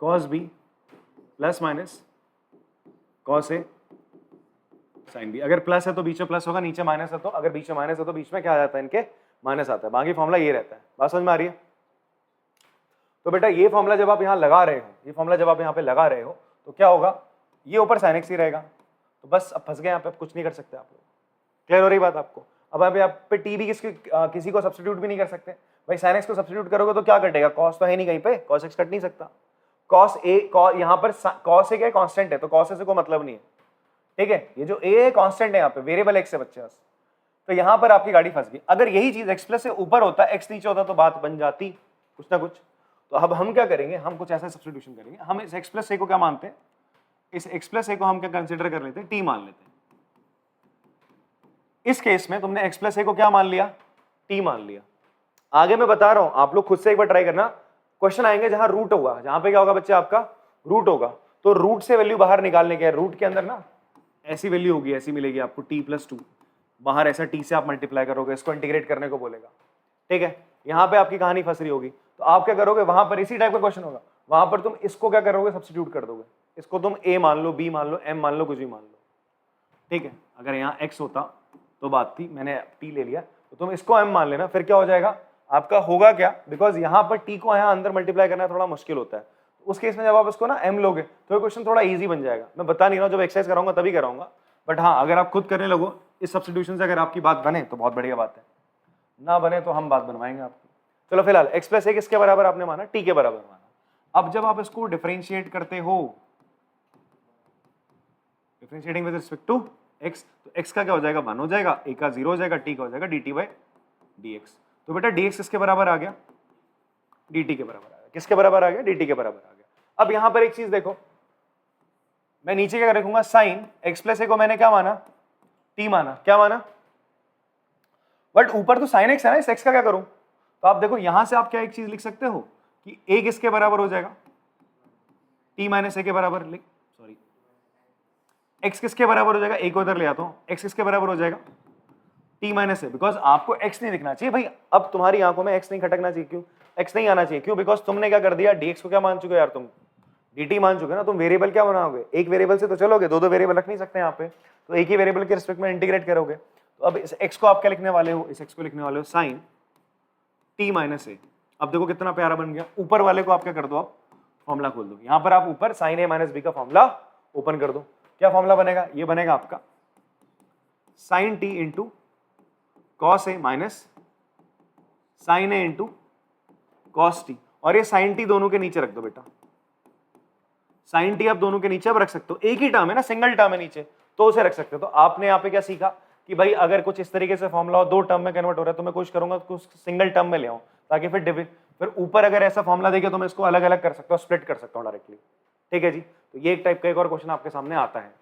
cos B plus minus cos A sine B. अगर प्लस है तो बीच में प्लस होगा, नीचे माइनस है तो, अगर बीच में माइनस है तो बीच में क्या आ जाता है? इनके माइनस आता है। बाकी फॉर्मूला ये रहता है। बात समझ में आ रही है? तो बेटा ये फॉर्मूला जब आप यहाँ लगा रहे हो, ये फॉर्मूला जब आप यहाँ पे लगा रहे हो तो क्या होगा? ये ऊपर साइन एक्स ही रहेगा। तो बस अब फंस गए यहाँ पे, कुछ नहीं कर सकते आप लोग। क्लियर हो रही बात आपको? अब आप यहाँ पे टी भी किसी को सब्स्टिट्यूट भी नहीं कर सकते भाई। साइन एक्स को सब्स्टिट्यूट करोगे तो क्या कटेगा? कॉस तो है नहीं कहीं पे, कॉस एक्स कट नहीं सकता। कॉस ए यहाँ पर कॉस ए क्या कांस्टेंट है, तो कॉस ए से कोई मतलब नहीं है। ठीक है, ये जो ए है कांस्टेंट है, यहाँ पे वेरिएबल एक्स है बच्चे। तो यहाँ पर आपकी गाड़ी फंस गई। अगर यही चीज x प्लस से ऊपर होता, x नीचे होता तो बात बन जाती कुछ ना कुछ। तो अब हम क्या करेंगे, हम कुछ ऐसा सब्स्टिट्यूशन करेंगे, हम इस x प्लस ए को क्या मानते हैं, इस x प्लस ए को हम क्या कंसिडर कर लेते हैं, t मान लेते हैं। इस केस में तुमने x प्लस ए को क्या मान लिया, t मान लिया। आगे मैं बता रहा हूं, आप लोग खुद से एक बार ट्राई करना, क्वेश्चन आएंगे जहां रूट होगा, जहां पे क्या होगा बच्चे आपका रूट होगा, तो रूट से वैल्यू बाहर निकालने के, रूट के अंदर ना ऐसी वैल्यू होगी, ऐसी मिलेगी आपको t+2, बाहर ऐसा t से आप मल्टीप्लाई करोगे, इसको इंटीग्रेट करने को बोलेगा, ठीक है। यहां पे आपकी कहानी फंस रही होगी, तो आप क्या करोगे, वहां पर इसी टाइप का क्वेश्चन होगा, वहां पर तुम इसको क्या करोगे, सब्स्टिट्यूट कर दोगे, इसको तुम a मान लो, b मान लो, m मान लो, कुछ भी मान लो, ठीक है। अगर यहाँ x होता तो बात थी, मैंने t ले लिया, तो तुम इसको m मान लेना, फिर क्या हो जाएगा आपका, होगा क्या, बिकॉज यहाँ पर t को यहाँ अंदर मल्टीप्लाई करना थोड़ा मुश्किल होता है, उस केस में जब आप इसको ना m लोगे तो ये क्वेश्चन थोड़ा इजी बन जाएगा। मैं बता नहीं रहा हूँ, जब एक्सरसाइज कराऊंगा तभी कराऊंगा, बट हाँ अगर आप खुद करने लगो इस सब्स्टिट्यूशन से, अगर आपकी बात बने तो बहुत बढ़िया बात है, ना बने तो हम बात बनवाएंगे आपकी। चलो फिलहाल x प्लस ए किसके बराबर आपने माना, t के बराबर माना। अब जब आप इसको डिफरेंशिएट करते हो, differentiating with respect to x, तो x का क्या हो जाएगा, 1 हो जाएगा, a का 0 हो जाएगा, t का हो जाएगा dt/dx। तो बेटा dx किसके बराबर आ गया, dt के बराबर आ गया। किसके बराबर आ गया, dt के बराबर आ गया। अब यहां पर एक चीज देखो, मैं नीचे क्या रखूंगा, साइन x प्लस ए को मैंने क्या माना, t माना, क्या माना, बट ऊपर तो साइन x है ना, इस x का क्या करूं, तो आप देखो यहां से आप क्या एक चीज लिख सकते हो कि a किसके बराबर हो जाएगा, t माइनस ए के बराबर, सॉरी x किसके बराबर हो जाएगा, a को इधर ले आता हूं, x किसके बराबर हो जाएगा, t माइनस ए, बिकॉज आपको x नहीं दिखना चाहिए भाई, अब तुम्हारी आंखों में x नहीं खटकना चाहिए, क्यों x नहीं आना चाहिए, क्यों, बिकॉज तुमने क्या कर दिया, dx को क्या मान चुके हो यार, तुम dt मान चुके ना, तुम वेरिएबल क्या बनाओगे, एक वेरिएबल से तो चलोगे, दो वेरिएबल रख नहीं सकते यहाँ पे, तो एक ही वेरिएबल के रिस्पेक्ट में इंटीग्रेट करोगे। तो अब इस x को आप क्या लिखने वाले हो, इस x को लिखने वाले हो साइन t माइनस ए। अब देखो कितना प्यारा बन गया, ऊपर वाले को आप क्या कर दो, आप फॉर्मूला खोल दो, यहाँ पर आप ऊपर साइन a माइनस बी का फॉर्मूला ओपन कर दो, क्या फॉर्मूला बनेगा, ये बनेगा आपका sign t into cos A minus sine A into cos T, और ये साइन टी दोनों के नीचे रख दो बेटा, साइन टी आप दोनों के नीचे अब रख सकते हो, एक ही टर्म है ना, सिंगल टर्म है नीचे, तो उसे रख सकते हो। तो आपने यहाँ पे क्या सीखा कि भाई अगर कुछ इस तरीके से फॉर्मूला हो, दो टर्म में कन्वर्ट हो रहा है, तो मैं कोशिश करूंगा कुछ सिंगल टर्म में ले आऊं, ताकि फिर ऊपर अगर ऐसा फॉर्मूला देखे तो मैं इसको अलग अलग कर सकता हूँ, स्प्लिट कर सकता हूँ डायरेक्टली, ठीक है जी। तो ये एक टाइप का एक और क्वेश्चन आपके सामने आता है,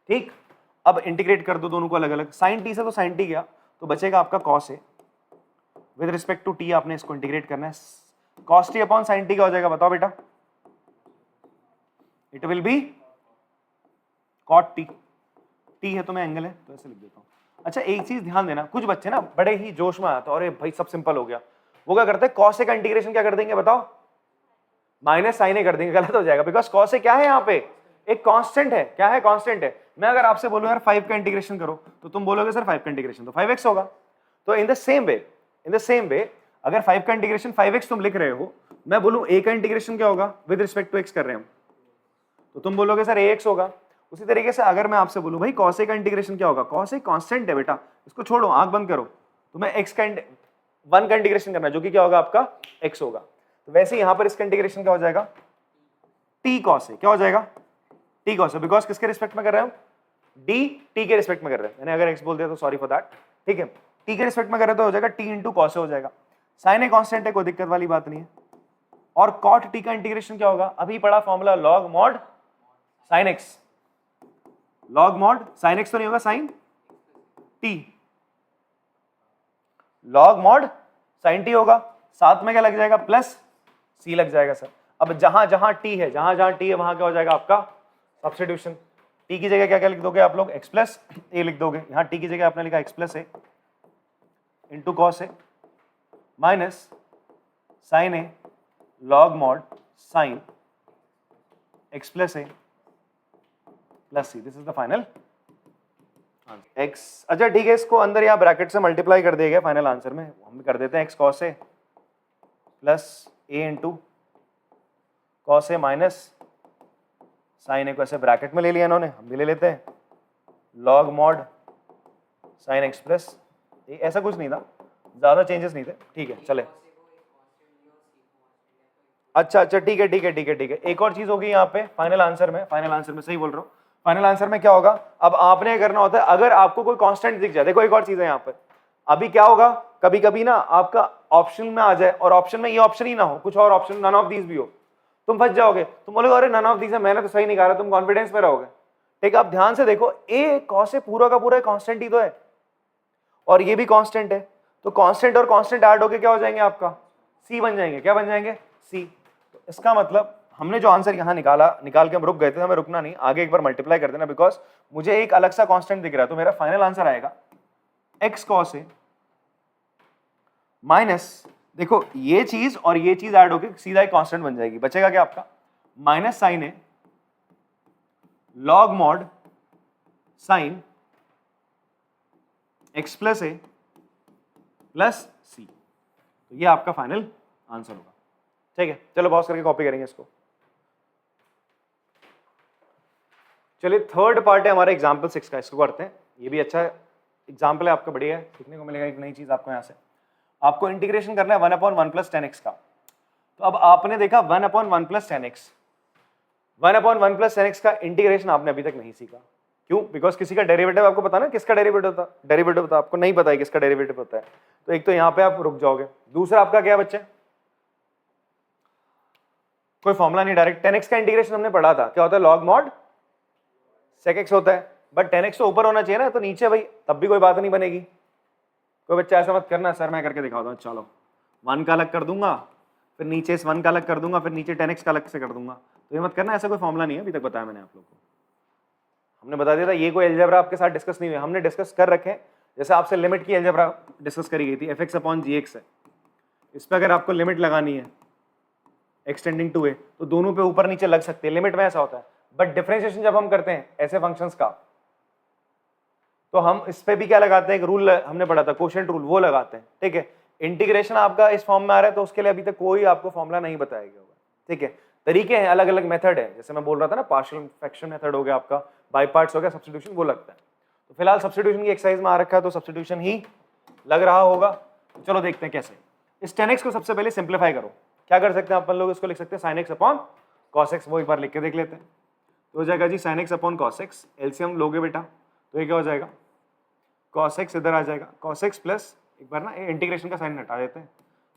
ठीक। अब इंटीग्रेट कर दो दोनों को अलग अलग, साइन टी से तो साइन टी गया, तो बचेगा आपका cos A, with respect to T आपने इसको इंटीग्रेट करना है, cos T upon sine T का हो जाएगा, बताओ बेटा, it will be cot T, T है तो मैं एंगल है तो ऐसे लिख देता हूं। अच्छा एक चीज ध्यान देना, कुछ बच्चे ना बड़े ही जोश में आते हैं, अरे भाई सब सिंपल हो गया, वो क्या करते हैं, कॉस ए का इंटीग्रेशन क्या कर देंगे बताओ, माइनस साइन ए कर देंगे, गलत हो जाएगा, बिकॉज कॉस ए क्या है, यहाँ पे एक कांस्टेंट है, क्या है, कांस्टेंट है। मैं अगर आपसे बोलूं यार 5 का इंटीग्रेशन करो, तो तुम बोलोगे सर 5 का इंटीग्रेशन तो 5x होगा। तो इन द सेम वे अगर 5 का इंटीग्रेशन 5x तुम लिख रहे हो, मैं बोलूं a का इंटीग्रेशन क्या होगा, विद रिस्पेक्ट टू x कर रहे हैं हम, तो तुम बोलोगे सर ax होगा। उसी तरीके से अगर मैं आपसे बोलूं भाई cos a का इंटीग्रेशन क्या होगा, cos a कांस्टेंट है बेटा, इसको छोड़ो, आंख बंद करो, तुम्हें x का 1 का इंटीग्रेशन करना है, जो कि क्या होगा आपका x होगा। तो वैसे यहां पर इसका इंटीग्रेशन क्या हो जाएगा, t cos a, क्या हो जाएगा, t cos a, बिकॉज किसके रिस्पेक्ट में कर रहे हैं हम, d t के रिस्पेक्ट में कर रहे हैं, मैंने अगर x बोल दिया तो सॉरी फॉर दैट, ठीक है, t के रिस्पेक्ट में कर रहे तो हो जाएगा t इंटू cos a हो जाएगा, साइन ए कांस्टेंट है, कोई दिक्कत वाली बात नहीं है। और cot t का इंटीग्रेशन क्या होगा, अभी पढ़ा formula log mod sin x, log mod sin x तो नहीं होगा, sin t, log mod sin t होगा, साथ में क्या लग जाएगा, प्लस c लग जाएगा सर। अब जहां जहां t है, वहां क्या हो जाएगा आपका सब्स्टिट्यूशन, t की जगह क्या क्या लिख दोगे आप लोग, x प्लस a लिख दोगे, यहाँ t की जगह आपने लिखा x plus a into cos A minus sine A log mod sine x plus A plus C, this is the final x। अच्छा ठीक है, इसको अंदर यहाँ ब्रैकेट से मल्टीप्लाई कर दिया गया फाइनल आंसर में, हम कर देते हैं x cos A plus a into cos A minus sine A को ऐसे ब्रैकेट में ले लिया इन्होंने, हम भी ले लेते हैं, log mod sine x plus A, ऐसा कुछ नहीं था, ज्यादा चेंजेस नहीं थे, ठीक है चले। अच्छा ठीक है, एक और चीज होगी यहाँ पे फाइनल आंसर में, सही बोल रहा हूँ, फाइनल आंसर में क्या होगा, अब आपने करना होता है, अगर आपको कोई कांस्टेंट दिख जाए, देखो एक और चीज है यहाँ पर, अभी क्या होगा, कभी कभी ना आपका ऑप्शन में आ जाए और ऑप्शन में ये ऑप्शन ही ना हो, कुछ और ऑप्शन, नन ऑफ दीज भी हो, तुम फंस जाओगे, तुम बोलोगे अरे नन ऑफ दीज है, मैंने तो सही निकाला, तुम कॉन्फिडेंस में रहोगे। ठीक है, आप ध्यान से देखो, ए कॉस ए पूरा का पूरा कांस्टेंट ही तो है और ये भी कांस्टेंट है, तो कांस्टेंट और कांस्टेंट ऐड होके क्या हो जाएंगे आपका, सी बन जाएंगे, क्या बन जाएंगे, सी। तो इसका मतलब हमने जो आंसर यहाँ निकाल के हम रुक गए थे, हमें रुकना नहीं, आगे एक बार मल्टीप्लाई कर देना, बिकॉज मुझे एक अलग सा कांस्टेंट दिख रहा है, तो मेरा फाइनल आंसर आएगा एक्स कॉस ए माइनस, देखो ये चीज और ये चीज ऐड होके सीधा एक कांस्टेंट बन जाएगी, बचेगा क्या आपका, minus sine A log mod sine x plus A plus C, तो ये आपका फाइनल आंसर होगा। ठीक है, चलो पॉज करके कॉपी करेंगे इसको। चलिए थर्ड पार्ट है हमारा एग्जाम्पल 6 का, इसको करते हैं, ये भी अच्छा एग्जाम्पल है आपका, बढ़िया है, सीखने को मिलेगा एक नई चीज आपको। यहाँ से आपको इंटीग्रेशन करना है 1/1 + 10x का। तो अब आपने देखा 1/1 + 10x, 1/1 + 10x का इंटीग्रेशन आपने अभी तक नहीं सीखा, क्यों, बिकॉज किसी का डेरिवेटिव आपको पता ना, किसका डेरिवेटिव होता आपको नहीं पता है किसका डेरिवेटिव होता है, तो एक तो यहाँ पे आप रुक जाओगे, दूसरा आपका क्या बच्चे, कोई फॉर्मूला नहीं, डायरेक्ट 10x का इंटीग्रेशन हमने पढ़ा था, क्या होता है, लॉग मॉड sec x होता है, बट 10x तो ऊपर होना चाहिए ना, तो नीचे भाई तब भी कोई बात नहीं बनेगी। कोई बच्चा ऐसा मत करना, सर मैं करके दिखाता हूँ, चलो 1 का अलग कर दूंगा, फिर नीचे इस 1 का अलग कर दूंगा, फिर नीचे 10x का अलग से कर दूंगा, तो ये मत करना, ऐसा कोई फॉर्मूला नहीं है, अभी तक बताया मैंने आप लोग को, हमने बता दिया था, ये कोई अलजेब्रा आपके साथ डिस्कस नहीं हुआ, हमने डिस्कस कर रखे, जैसे आपसे लिमिट की अलजेब्रा डिस्कस करी गई थी, fx/gx है, इस पर अगर आपको लिमिट लगानी है एक्सटेंडिंग टू ए, तो दोनों पे ऊपर नीचे लग सकते हैं, लिमिट में ऐसा होता है, बट डिफरेंशिएशन जब हम करते हैं ऐसे फंक्शंस का, तो हम इस पे भी क्या लगाते हैं, एक रूल हमने पढ़ा था, कोशेंट रूल, वो लगाते हैं। ठीक है, इंटीग्रेशन आपका इस फॉर्म में आ रहा है, तो उसके लिए अभी तक कोई आपको फॉर्मूला नहीं बताया गया होगा। ठीक है, तरीके हैं, अलग अलग मेथड है, जैसे मैं बोल रहा था ना, पार्शियल फ्रैक्शन मेथड हो गया आपका, बाय पार्ट्स हो गया, सब्स्टिट्यूशन वो लगता है, तो फिलहाल सब्स्टिट्यूशन की एक्सरसाइज में आ रखा है, तो सब्स्टिट्यूशन ही लग रहा होगा। चलो देखते हैं कैसे, इस 10x को सबसे पहले सिंप्लीफाई करो, क्या कर सकते हैं अपन लोग, इसको लिख सकते हैं sin x cos x, वो एक बार लिख के देख लेते हैं, तो हो जाएगा जी sin x cos x, LCM लोगे बेटा, तो ये क्या हो जाएगा, cos x इधर आ जाएगा, cos x प्लस, एक बार ना इंटीग्रेशन का साइन हटा देते हैं,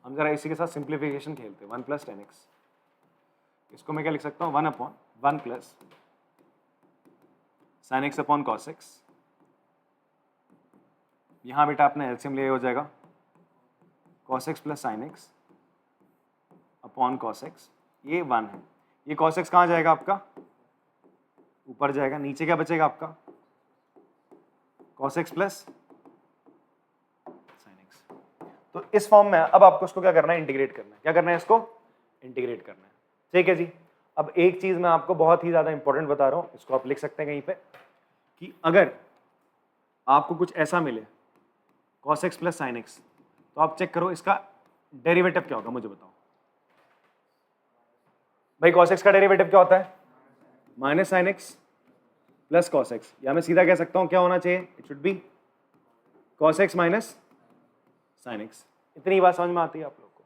हम जरा इसी के साथ सिंप्लीफिकेशन खेलते हैं, 1 + 10x, इसको मैं क्या लिख सकता हूँ, 1/1 + sin x cos x, यहाँ बेटा अपना एलसीएम ले हो जाएगा cos x + sin x cos x, ये 1 है, ये cos x कहाँ जाएगा आपका, ऊपर जाएगा, नीचे क्या बचेगा आपका, cos x + sin x। तो इस फॉर्म में अब आपको इसको क्या करना है, इंटीग्रेट करना है, क्या करना है, इसको इंटीग्रेट करना है। ठीक है जी, अब एक चीज मैं आपको बहुत ही ज्यादा इंपॉर्टेंट बता रहा हूं, इसको आप लिख सकते हैं कहीं पे, कि अगर आपको कुछ ऐसा मिले cos x + sin x, तो आप चेक करो इसका डेरिवेटिव क्या होगा, मुझे बताओ भाई, cos x का डेरिवेटिव क्या होता है, -sin x + cos x, या मैं सीधा कह सकता हूं क्या होना चाहिए, it should be cos x - sin x। इतनी बात समझ में आती है आप लोग को,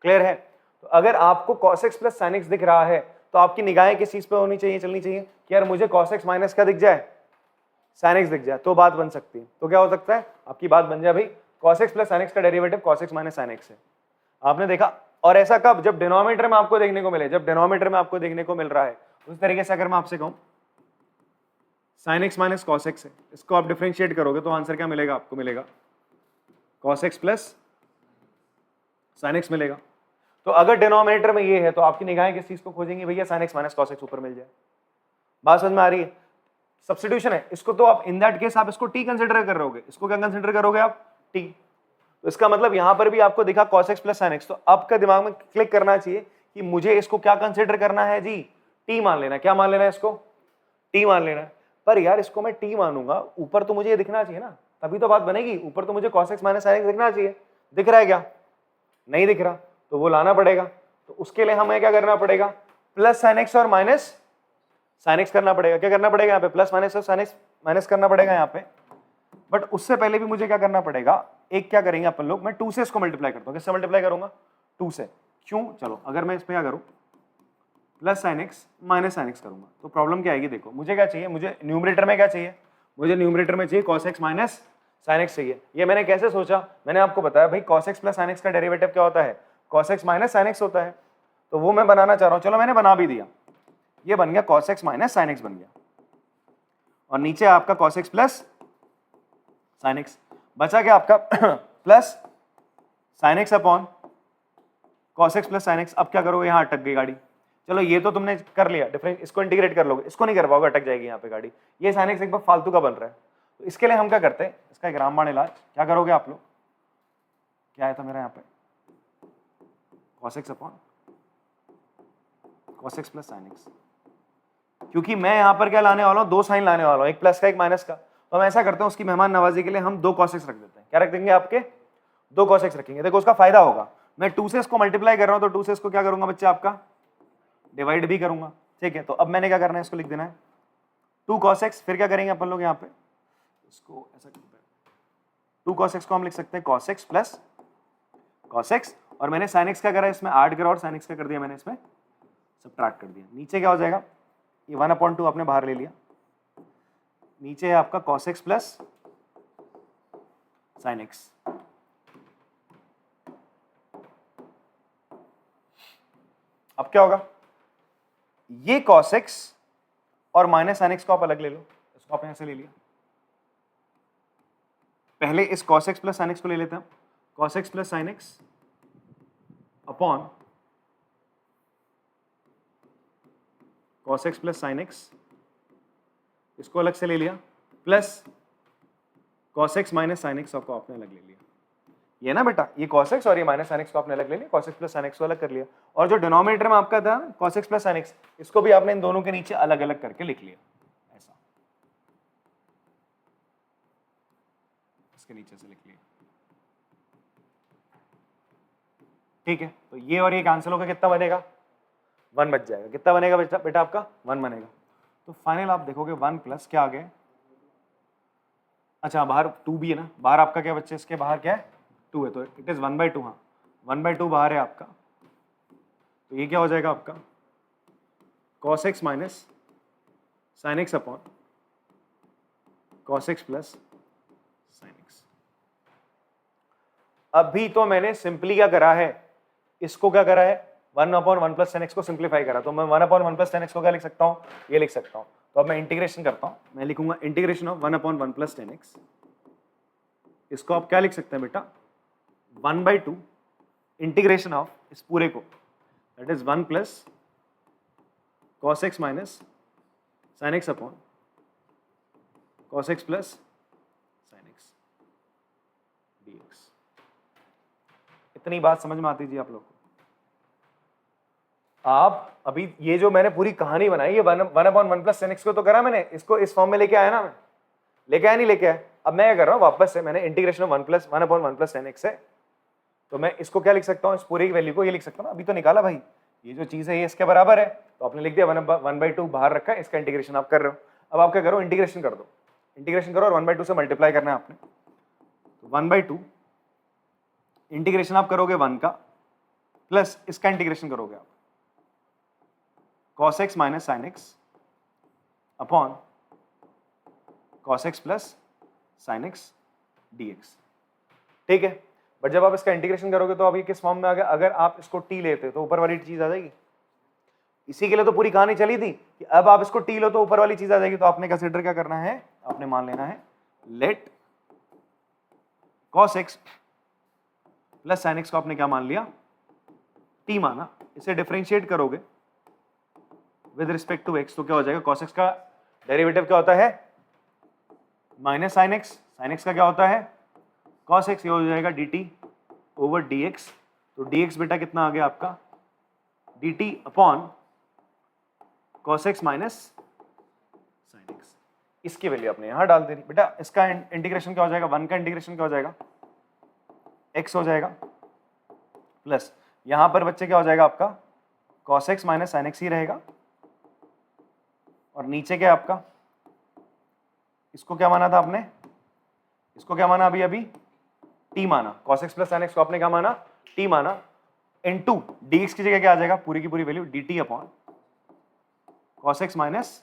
क्लियर है। तो अगर आपको cos x + sin x दिख रहा है, तो आपकी निगाहें किस चीज पे होनी चाहिए, चलनी चाहिए कि यार मुझे cos x माइनस क्या दिख जाए, sin x दिख जाए, तो बात बन सकती है। तो क्या हो सकता है, आपकी बात बन जाए भाई cos x + sin x का derivative cos x - sin x है, आपने देखा। और ऐसा कब, जब डिनोमिनेटर में आपको देखने को मिले, जब डिनोमिनेटर में आपको देखने को मिल रहा है, उस तरीके से अगर मैं आपसे कहूं sin x - cos x है, इसको आप डिफरेंशिएट करोगे तो आंसर क्या मिलेगा, आपको मिलेगा cos x + sin x मिलेगा। तो अगर डिनोमिनेटर में ये है, तो आपकी निगाहें किस चीज को खोजेंगी, भैया sin x - cos x ऊपर मिल जाए। बात समझ में आ रही है, सब्स्टिट्यूशन है, इसको तो आप इन दैट केस आप इसको t कंसीडर करोगे, इसको क्या कंसीडर करोगे आप, t। तो इसका मतलब यहां पर भी आपको दिखा cos x + sin x, तो आपका दिमाग में क्लिक करना चाहिए कि मुझे इसको क्या कंसीडर करना है जी, t मान लेना। क्या मान लेना है इसको, t मान लेना है। पर यार इसको मैं t मानूंगा, ऊपर तो मुझे ये दिखना चाहिए ना, तभी तो बात बनेगी, ऊपर तो मुझे cos x - sin x दिखना चाहिए, दिख रहा है क्या, नहीं दिख रहा, तो वो लाना पड़ेगा। तो उसके लिए हमें क्या करना पड़ेगा, प्लस sin x और माइनस sin x करना पड़ेगा। क्या करना पड़ेगा यहाँ पे, प्लस माइनस और sin x माइनस करना पड़ेगा यहाँ पे। बट उससे पहले भी मुझे क्या करना पड़ेगा, एक क्या करेंगे अपन लोग, मैं 2 से इसको मल्टीप्लाई करता हूँ। किससे मल्टीप्लाई करूंगा, 2 से। क्यों, चलो अगर मैं इस पे क्या करूं, plus sine x minus sine x करूंगा। तो प्रॉब्लम क्या आएगी, देखो मुझे क्या चाहिए, मुझे न्यूमरेटर में क्या चाहिए, मुझे न्यूमरेटर में चाहिए cos x minus sine x चाहिए। ये मैंने कैसे सोचा, मैंने आपको बताया भाई cos x plus sine x का डेरिवेटिव क्या होता है, cos x minus sine x होता है। तो वो मैं बनाना चाह रहा हूँ, चलो मैंने बना भी दिया, ये बन गया cos x minus sine x बन गया, और नीचे आपका cos x plus sine x बचा क्या आपका plus sine x upon cos x plus sine x. अब क्या करोगे, यहाँ अटक गई गाड़ी। चलो ये तो तुमने कर लिया डिफरेंस, इसको इंटीग्रेट कर लोगे, इसको नहीं कर पाओगे, अटक जाएगी यहाँ पे गाड़ी। ये साइन एक्स एक बार फालतू का बन रहा है, तो इसके लिए हम क्या करते हैं, इसका एक रामबाण इलाज क्या करोगे आप लोग, क्या आया था मेरा यहाँ पे, cos x upon cos x plus sine x. क्योंकि मैं यहाँ पर क्या लाने वाला हूँ, दो साइन लाने वाला हूँ, एक प्लस का एक माइनस का। तो हम ऐसा करते हैं, उसकी मेहमान नवाजी के लिए हम दो कॉस एक्स रख देते हैं। क्या रख देंगे आपके, दो कॉस एक्स रखेंगे। देखो उसका फायदा होगा, मैं 2 से इसको मल्टीप्लाई कर रहा हूँ, तो 2 से इसको क्या करूंगा बच्चे आपका डिवाइड भी करूंगा, ठीक है। तो अब मैंने क्या करना है, इसको लिख देना है 2 cos x, फिर क्या करेंगे अपन लोग यहाँ पे, इसको ऐसा करते हैं 2 cos x को हम लिख सकते हैं cos x plus cos x, और मैंने sin x क्या करा, इसमें ऐड करा और sin x क्या कर दिया मैंने, इसमें सब्ट्रैक्ट कर दिया। नीचे क्या हो जाएगा, ये 1/2 आपने बाहर ले लिया, नीचे है आपका cos x plus sin x। अब क्या होगा, ये cos x और माइनस साइन एक्स को आप अलग ले लो, इसको आप यहां से ले लिया। पहले इस cos x plus sine x को ले लेते हैं, cos x plus sine x upon cos x plus sine x, इसको अलग से ले लिया, plus cos x minus sine x को आपने अलग ले लिया। ये ना बेटा, ये cos x और ये माइनस साइन एक्स को आपने अलग ले लिया, cos x plus sine x को अलग कर लिया, और जो डिनोमिनेटर में आपका था cos x plus sine x, इसको भी आपने इन दोनों के नीचे अलग अलग करके लिख लिया, ऐसा इसके नीचे से लिख लिया, ठीक है। तो ये और ये कैंसिल होकर कितना बनेगा, 1 बच जाएगा। कितना बनेगा बेटा आपका, 1 बनेगा। तो फाइनल आप देखोगे 1 प्लस क्या आ गया, अच्छा बाहर 2 भी है ना, बाहर आपका क्या बच्चे, इसके बाहर क्या है 2 है, तो इट इज 1/2, हाँ 1/2 बाहर है आपका। तो ये क्या हो जाएगा आपका cos x minus sine x upon cos x plus sine x. अभी तो मैंने सिंपली क्या करा है, इसको क्या करा है 1/1 प्लस tan x को सिंप्लीफाई करा, तो मैं 1/1 प्लस tan x को क्या लिख सकता हूँ, ये लिख सकता हूँ। तो अब मैं इंटीग्रेशन करता हूँ, मैं लिखूंगा integration of 1/1 plus tan x। इसको आप क्या लिख सकते हैं बेटा 1/2 इंटीग्रेशन ऑफ इस पूरे को, that is 1 plus cos x minus sine x upon cos x plus sine x dx। इतनी बात समझ में आती जी आप लोग को। आप अभी ये जो मैंने पूरी कहानी बनाई, ये 1/1 प्लस tan x को तो करा मैंने, इसको इस फॉर्म में लेके आया ना, मैं लेके आया नहीं लेके आया। अब मैं क्या कर रहा हूँ, वापस से मैंने integration of 1/1 plus tan x है, तो मैं इसको क्या लिख सकता हूँ, इस पूरी की वैल्यू को ये लिख सकता हूँ। अभी तो निकाला भाई, ये जो चीज है ये इसके बराबर है, तो आपने लिख दिया 1/2 बाहर रखा है, इसका इंटीग्रेशन आप कर रहे हो। अब आप क्या करो, इंटीग्रेशन कर दो, इंटीग्रेशन करो और 1/2 से मल्टीप्लाई करना है आपने। तो 1/2 इंटीग्रेशन आप करोगे 1 का, प्लस इसका इंटीग्रेशन करोगे आप cos x minus sine x upon cos x plus sine x dx, ठीक है। बट जब आप इसका इंटीग्रेशन करोगे तो अभी किस फॉर्म में आ गया, अगर आप इसको t लेते तो ऊपर वाली चीज आ जाएगी। इसी के लिए तो पूरी कहानी चली थी कि अब आप इसको t लो तो ऊपर वाली चीज आ जाएगी। तो आपने कंसीडर क्या करना है, आपने मान लेना है let cos x plus sine x को आपने क्या मान लिया, t माना। इसे डिफरेंशिएट करोगे विद रिस्पेक्ट टू x, तो क्या हो जाएगा, cos x का डेरिवेटिव क्या होता है minus sine x, sine x का क्या होता है cos x, ये हो जाएगा dt ओवर dx। तो dx बेटा कितना आ गया आपका dt upon cos x minus sine x. इसकी वैल्यू आपने यहां डाल देनी बेटा। इसका इंटीग्रेशन क्या हो जाएगा, 1 का इंटीग्रेशन क्या हो जाएगा x हो जाएगा, प्लस यहां पर बच्चे क्या हो जाएगा आपका cos x minus sine x ही रहेगा, और नीचे क्या आपका, इसको क्या माना था आपने, इसको क्या माना अभी अभी t माना, cos x plus sine x को आपने क्या माना t माना, इनटू dx की जगह क्या आ जाएगा, पूरी की पूरी value dt upon cos x minus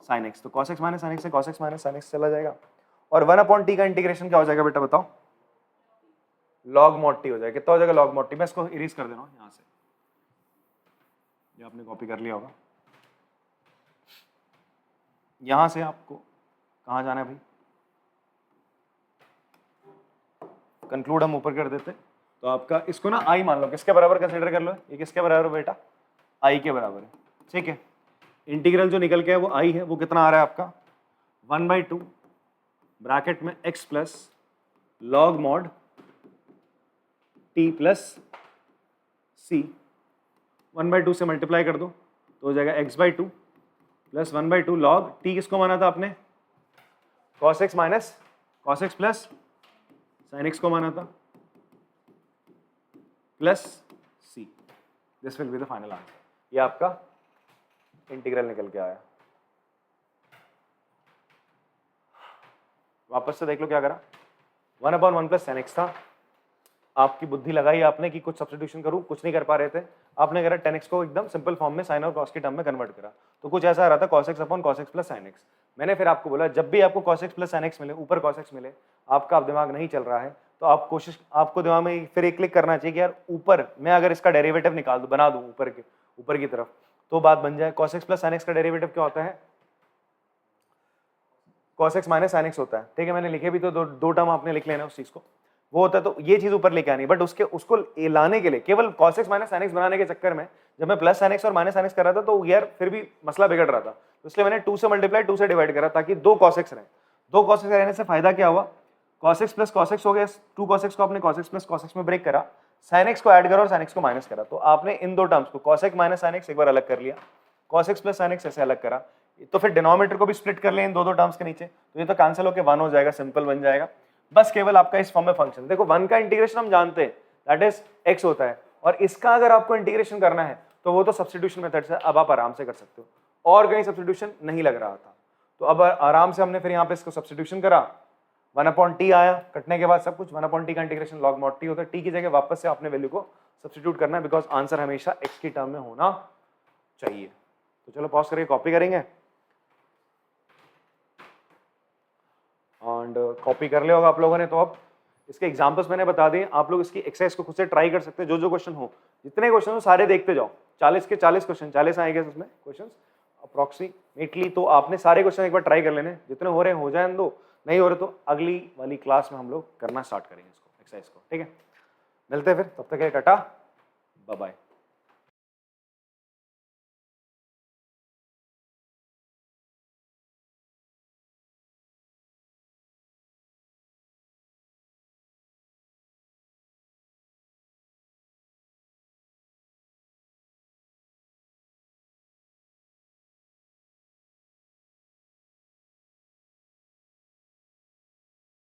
sin x, तो cos x minus sin x से cos x minus sin x चला जाएगा, और 1/t का इंटीग्रेशन क्या हो जाएगा बेटा बताओ, log mod t हो जाएगा। कितना हो जाएगा log mod t? मैं इसको इरेज कर दे रहा हूँ यहाँ से, ये आपने कॉपी कर लिया होगा। यहां से आपको कहाँ जाना है भाई, कंक्लूड हम ऊपर कर देते, तो आपका इसको ना i मान लो, किसके बराबर कंसीडर कर लो, ये किसके बराबर बेटा, i के बराबर है, ठीक है। इंटीग्रल जो निकल के है वो i है, वो कितना आ रहा है आपका 1/2 ब्रैकेट में x plus log mod t plus c, 1/2 से मल्टीप्लाई कर दो तो हो जाएगा x/2 प्लस 1/2 लॉग t, किसको माना था आपने, cos x minus cos x plus sin x को माना था, plus c, this will be the final answer. ये आपका इंटीग्रल निकल के आया। वापस से देख लो क्या करा, 1/1 प्लस sin x था, आपकी बुद्धि लगाई आपने कि कुछ सब्स्टिट्यूशन करूं, कुछ नहीं कर पा रहे थे, आपने करा tan x को एकदम सिंपल फॉर्म में sin और cos की टर्म में कन्वर्ट करा, तो कुछ ऐसा आ रहा था cos x upon cos x plus sin x। मैंने फिर आपको बोला जब भी आपको cos x plus sin x मिले, ऊपर cos x मिले, आपका अब दिमाग नहीं चल रहा है तो आप कोशिश, आपको दिमाग में फिर एक क्लिक करना चाहिए कि यार ऊपर मैं अगर इसका डेरिवेटिव निकाल दूं, बना दूं ऊपर की तरफ, तो बात बन जाए। cos x plus sin x का डेरिवेटिव क्या होता है, cos x minus sin x होता है, ठीक है। मैंने लिखे भी तो दो टर्म आपने लिख लेना उस चीज को, वो होता है, तो ये चीज ऊपर लेके आनी, बट उसको लाने के लिए केवल cos x minus sin x बनाने के चक्कर में जब मैं प्लस sin x और माइनस sin x कर रहा था तो यार फिर भी मसला बिगड़ रहा था, तो इसलिए मैंने 2 से मल्टीप्लाई 2 से डिवाइड करा ताकि 2 cos x रहे। 2 cos x रहने से फायदा क्या हुआ, cos x plus cos x हो गया, 2 cos x को आपने cos x plus cos x में ब्रेक करा, sin x को ऐड करा और sin x को माइनस करा, तो आपने इन दो टर्म्स को cos x minus sin x एक बार अलग कर लिया, cos x plus sin x ऐसे अलग करा, तो फिर डिनोमिनेटर को भी स्प्लिट कर लें इन दो टर्म्स के नीचे, तो ये तो कैंसिल होकर 1 हो जाएगा, सिंपल बन जाएगा। बस केवल आपका इस फॉर्म में फंक्शन, देखो 1 का इंटीग्रेशन हम जानते हैं दैट इज x होता है, और इसका अगर आपको इंटीग्रेशन करना है तो वो तो सब्स्टिट्यूशन मेथड से अब आप आराम से कर सकते हो, और कहीं सब्स्टिट्यूशन नहीं लग रहा था, तो अब आराम से हमने फिर यहाँ पे इसको सब्स्टिट्यूशन करा, 1/t आया, कटने के बाद सब कुछ 1/t का इंटीग्रेशन log mod t होता है, t की जगह वापस से आपने वैल्यू को सब्स्टिट्यूट करना है, बिकॉज आंसर हमेशा x की टर्म में होना चाहिए। तो चलो पॉज करके कॉपी करेंगे, एंड कॉपी कर लिया होगा आप लोगों ने, तो अब इसके एग्जांपल्स मैंने बता दिए, आप लोग इसकी एक्सरसाइज को खुद से ट्राई कर सकते हैं, जो क्वेश्चन हो, जितने क्वेश्चन हो सारे देखते जाओ, 40 के 40 क्वेश्चन, 40 आएंगे उसमें क्वेश्चन अप्रोक्सीमेटली, तो आपने सारे क्वेश्चन एक बार ट्राई कर लेने, जितने हो रहे हैं हो जाए दो, नहीं हो रहे तो अगली वाली क्लास में हम लोग करना स्टार्ट करेंगे इसको, एक्सरसाइज को, ठीक है। मिलते हैं फिर, तब तक के लिए टाटा, बाय बाय।